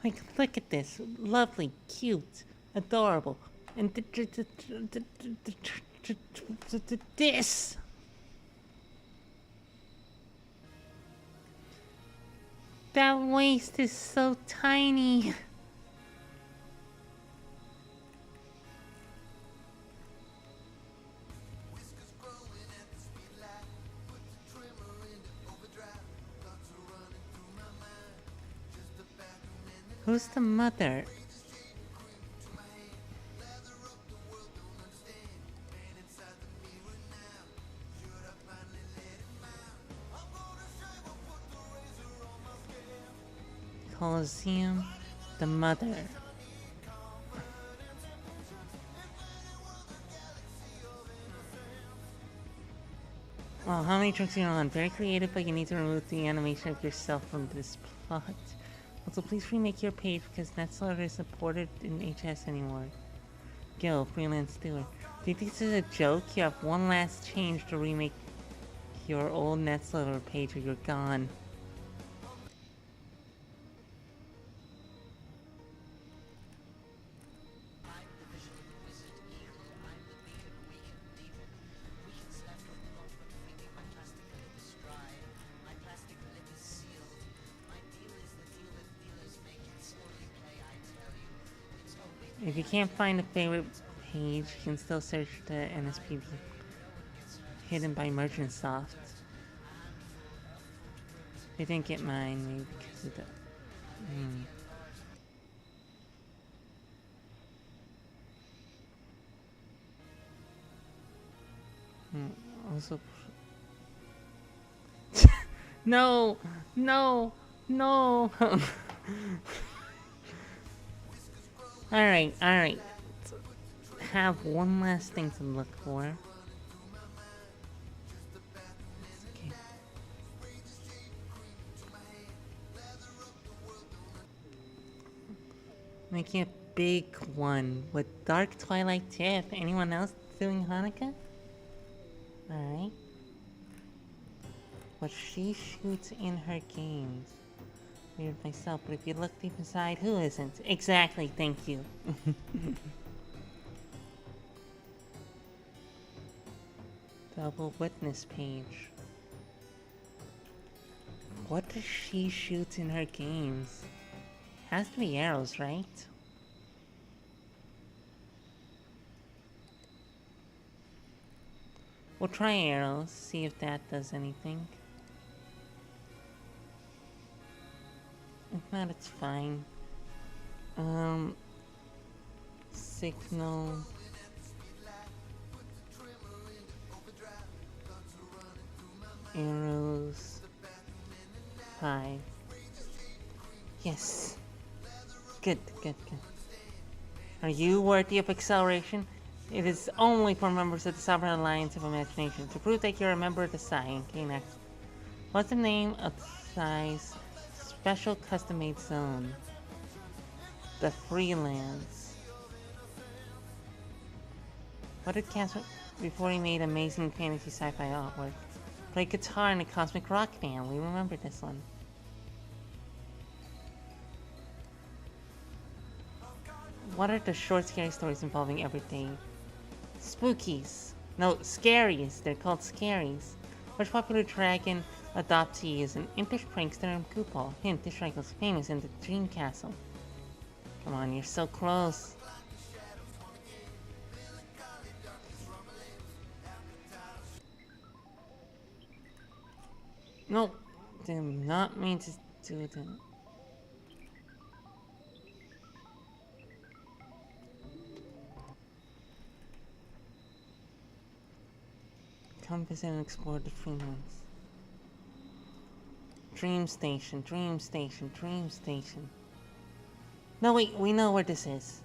Like, look at this. Lovely, cute, adorable. And this! That waist is so tiny. Who's the mother? Coliseum, the mother. Well, how many tricks are you on? Very creative, but you need to remove the animation of yourself from this plot. Also, please remake your page because Netslayer is supported in HS anymore. Gil, freelance steward. Do you think this is a joke? You have one last change to remake your old Netslayer page or you're gone. If you can't find a favorite page, you can still search the NSPD hidden by Merchant Soft. They didn't get mine, maybe because of the... Also... No! No! No! Alright. Have one last thing to look for. Okay. Making a big one with dark twilight tip. Anyone else doing Hanukkah? Alright. What she shoots in her games. Weird myself, but if you look deep inside, who isn't? Exactly, thank you. Double witness page. What does she shoot in her games? Has to be arrows, right? We'll try arrows, see if that does anything. If not, it's fine. Signal. Arrows. 5. Yes. Good. Are you worthy of acceleration? It is only for members of the Sovereign Alliance of Imagination. To prove that you're a member of the Psi, okay, next. What's the name of Psi's special custom-made zone? The Freelance. What did Casper before he made amazing fantasy sci-fi artwork? Played guitar in a cosmic rock band. We remember this one. What are the short, scary stories involving everyday spookies? No, scaries. They're called scaries. Which popular dragon adoptee is an impish prankster and goofball? Hint, this dragon was famous in the Dream Castle. Come on, you're so close. No, did not mean to do that. Come visit and explore the Freelance. Dream Station, Dream Station, Dream Station. No, wait, we know where this is.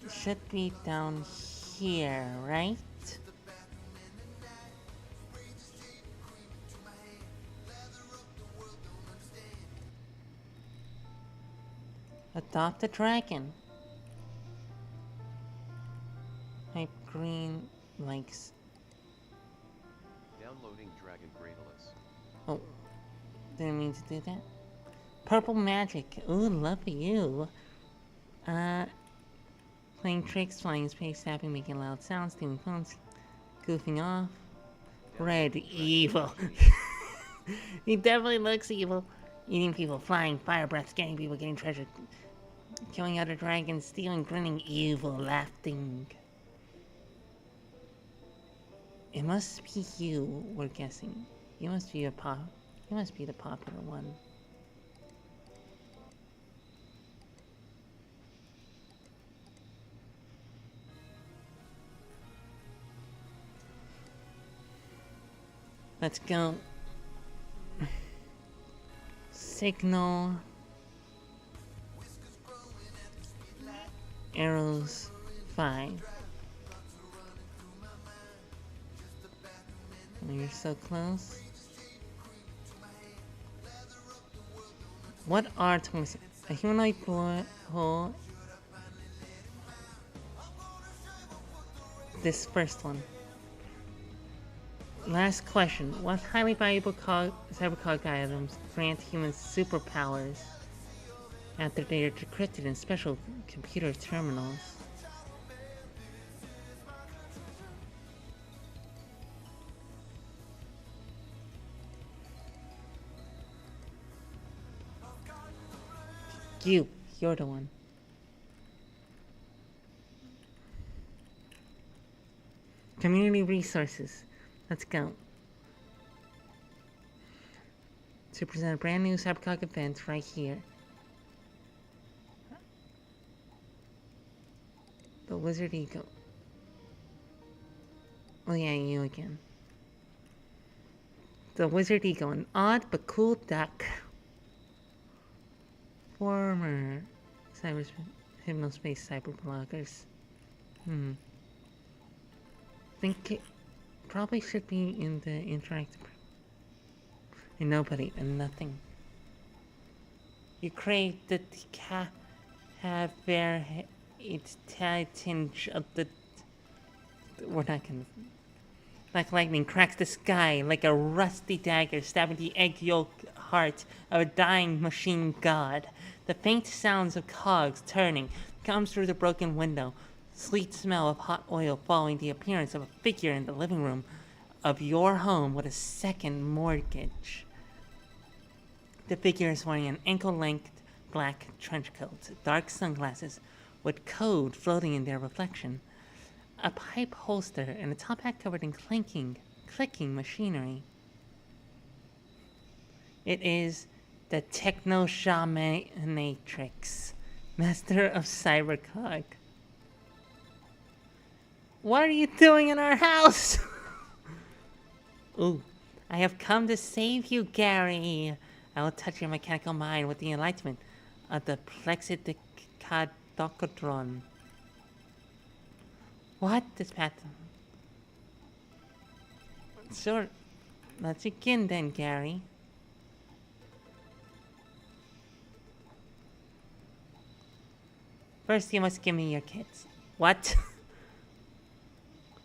It should be down here, right? Adopt a dragon. Hype Green likes. Downloading Dragon Graidulus. Oh, didn't mean to do that. Purple Magic. Ooh, love you. Playing tricks, flying in space, tapping, making loud sounds, stealing phones, goofing off. Red evil. He definitely looks evil. Eating people, flying, fire breath, scanning people, getting treasure, killing other dragons, stealing, grinning, evil, laughing. It must be you, we're guessing. You must be you must be the popular one. Let's go. Signal. Arrows 5. Oh, you're so close. What are twins? A humanoid hole. This first one. Last question. What highly valuable cybercog items grant humans superpowers after they are decrypted in special computer terminals? You're the one. Community resources. Let's go. To present a brand new Cybercog event right here. The Wizard Eagle. Oh yeah, you again. The Wizard Eagle, an odd but cool duck. Former Hypnospace cyber bloggers. think it probably should be in the interactive. And nobody and nothing. You create the have where it's tinge of the. We're not gonna. Like lightning cracks the sky like a rusty dagger stabbing the egg yolk heart of a dying machine god. The faint sounds of cogs turning comes through the broken window. Sweet smell of hot oil following the appearance of a figure in the living room of your home with a second mortgage. The figure is wearing an ankle-length black trench coat, dark sunglasses with code floating in their reflection, a pipe holster, and a top hat covered in clicking machinery. It is the Techno-Shamanatrix, master of Cybercog. What are you doing in our house? Ooh, I have come to save you, Gary. I will touch your mechanical mind with the enlightenment of the Plexidicadocodron. What? This path? Sure. Let's begin then, Gary. First, you must give me your kids. What?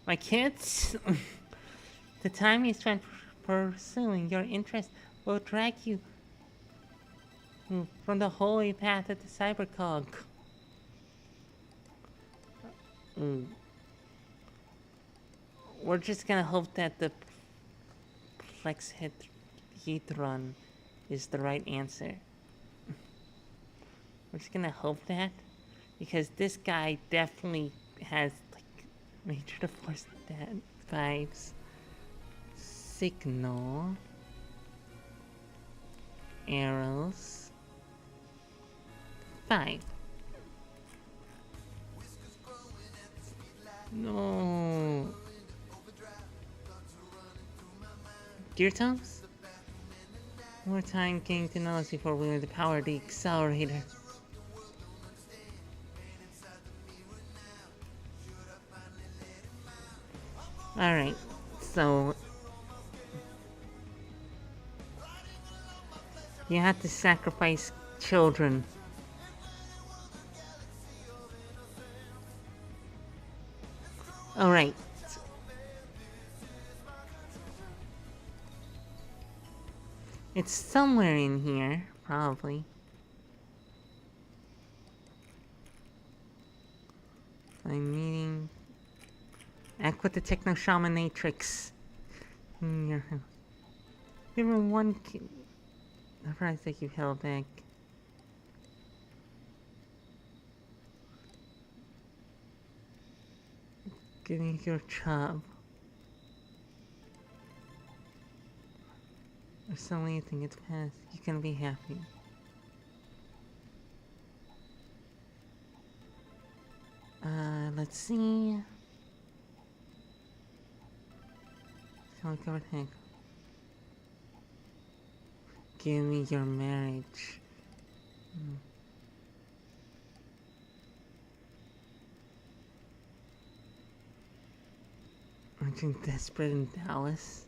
My kids? The time you spend pursuing your interest will drag you from the holy path of the Cybercog. We're just gonna hope that the Plexhedron is the right answer. We're just gonna hope that, because this guy definitely has like major divorce vibes. Signal. Arrows. 5. No. Dear Toms? More time getting to know us before we learn the power of the accelerator. Alright, so you have to sacrifice children. Alright. It's somewhere in here, probably. I'm meeting. Act with the Techno-Shamanatrix. In your house. Give me one kid. The price that you held back. Give me your job. If suddenly you think it's past, you can be happy. Let's see. Covered Hank. Give me your marriage. Aren't you desperate in Dallas?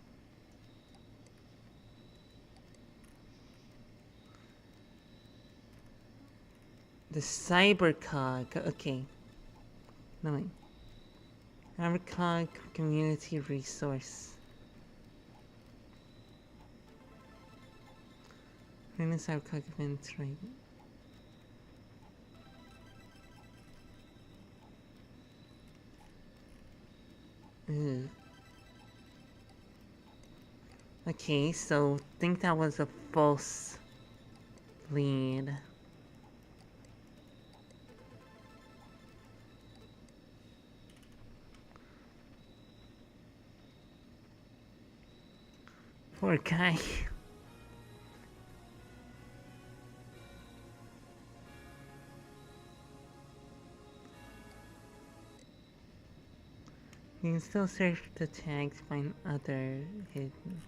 The Cybercog. Okay. No wait. Cybercog community resource. Find the Cybercog events right. Ugh. Okay, so think that was a false lead. Poor guy. You can still search the tags, find other hidden.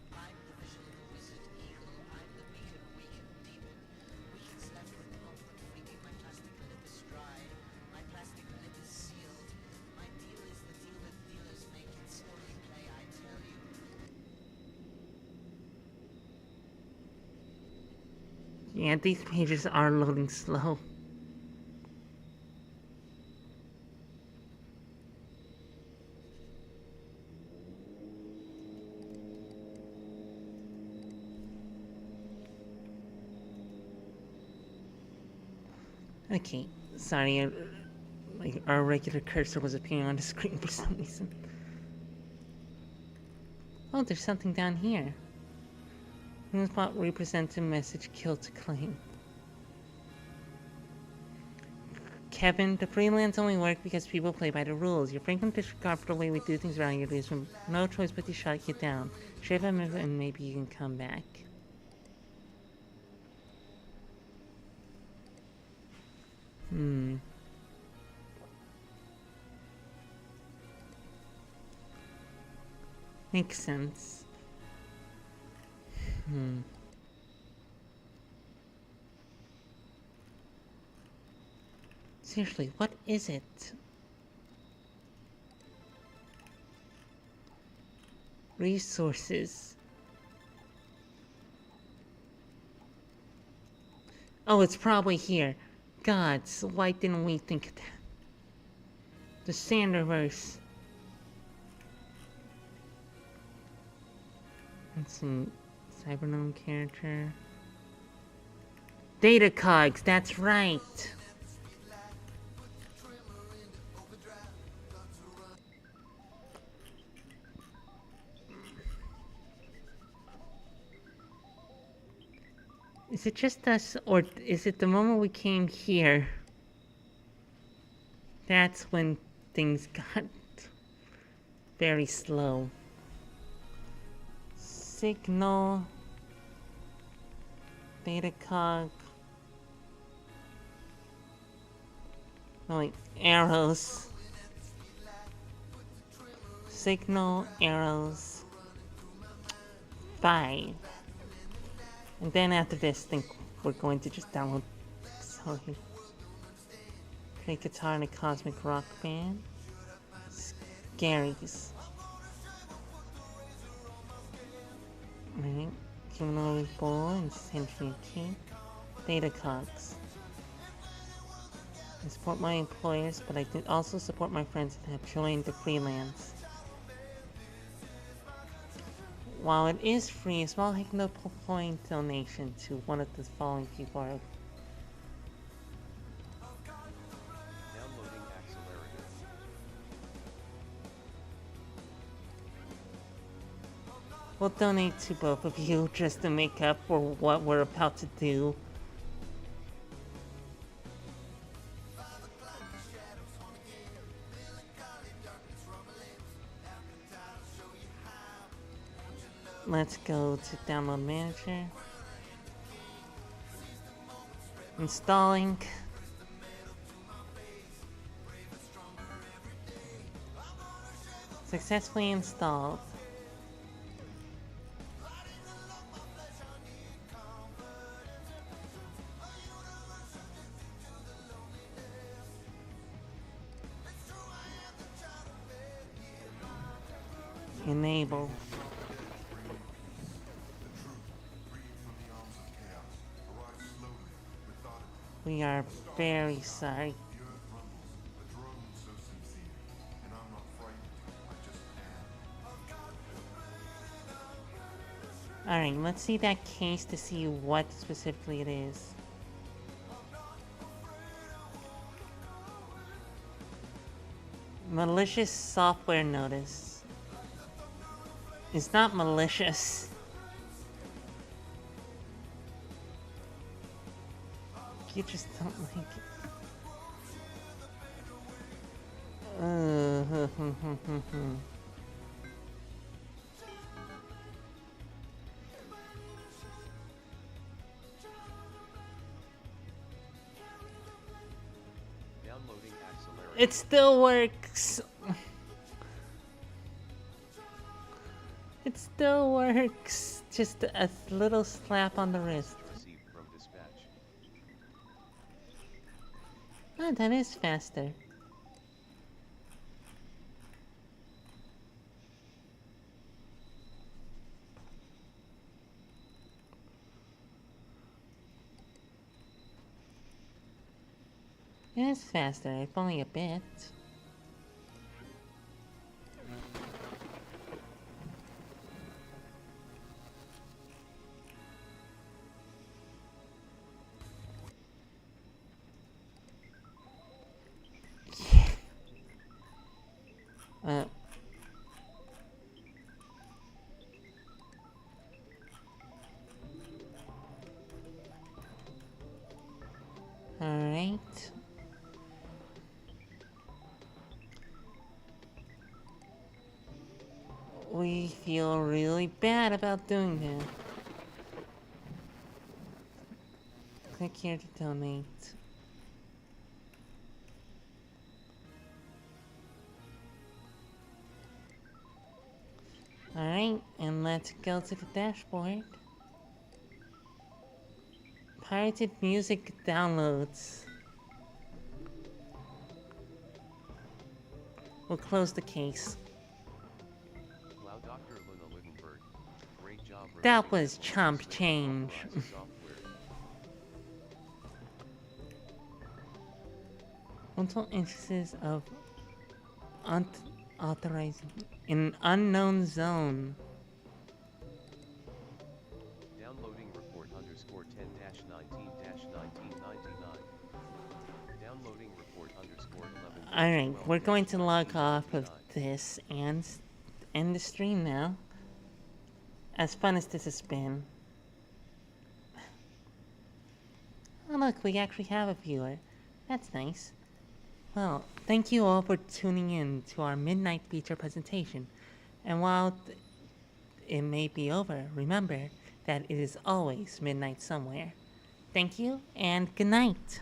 Yeah, these pages are loading slow. Okay, sorry, like our regular cursor was appearing on the screen for some reason. Oh, there's something down here. This spot represents a message kill to claim. Kevin, the freelance only work because people play by the rules. Your frequent disregard for the way we do things around here leaves no choice but to shut you down. Shave him and maybe you can come back. Makes sense. Seriously, what is it? Resources. Oh, it's probably here. God, so why didn't we think of that? The Sanderverse. That's a Cybernome character. Data cogs, that's right. Is it just us, or is it the moment we came here? That's when things got very slow. Signal. Data cog. No, wait, arrows. Signal, arrows. 5. And then after this, I think we're going to just download. Sorry. Play guitar in a cosmic rock band. Scaries. Alright. Humanoid Bull and Century Key. Data cogs. I support my employers, but I did also support my friends that have joined the freelance. While it is free, a small Hypno point donation to one of the following people are Downloading accelerator. we'll donate to both of you just to make up for what we're about to do. Let's go to download manager. Installing. Successfully installed. Enable. We are very sorry. Alright, let's see that case to see what specifically it is. Malicious software notice. It's not malicious. You just don't like it. Downloading accelerator. It still works. It still works. Just a little slap on the wrist. Received from dispatch. Oh, that is faster. It is faster, if only a bit. Uh, Alright. We feel really bad about doing that. Click here to donate. Alright, and let's go to the dashboard. Pirated music downloads. We'll close the case. Wow, Dr. Luna Wittenberg. Great job. That was chump change. Multiple instances of unauthorized in an unknown zone. Downloading report underscore 10-19-1999. Downloading report underscore 11. Alright, we're going to log off of this and end the stream now. As fun as this has been. Oh look, we actually have a viewer. That's nice. Well, thank you all for tuning in to our midnight feature presentation. And while it may be over, remember that it is always midnight somewhere. Thank you and good night.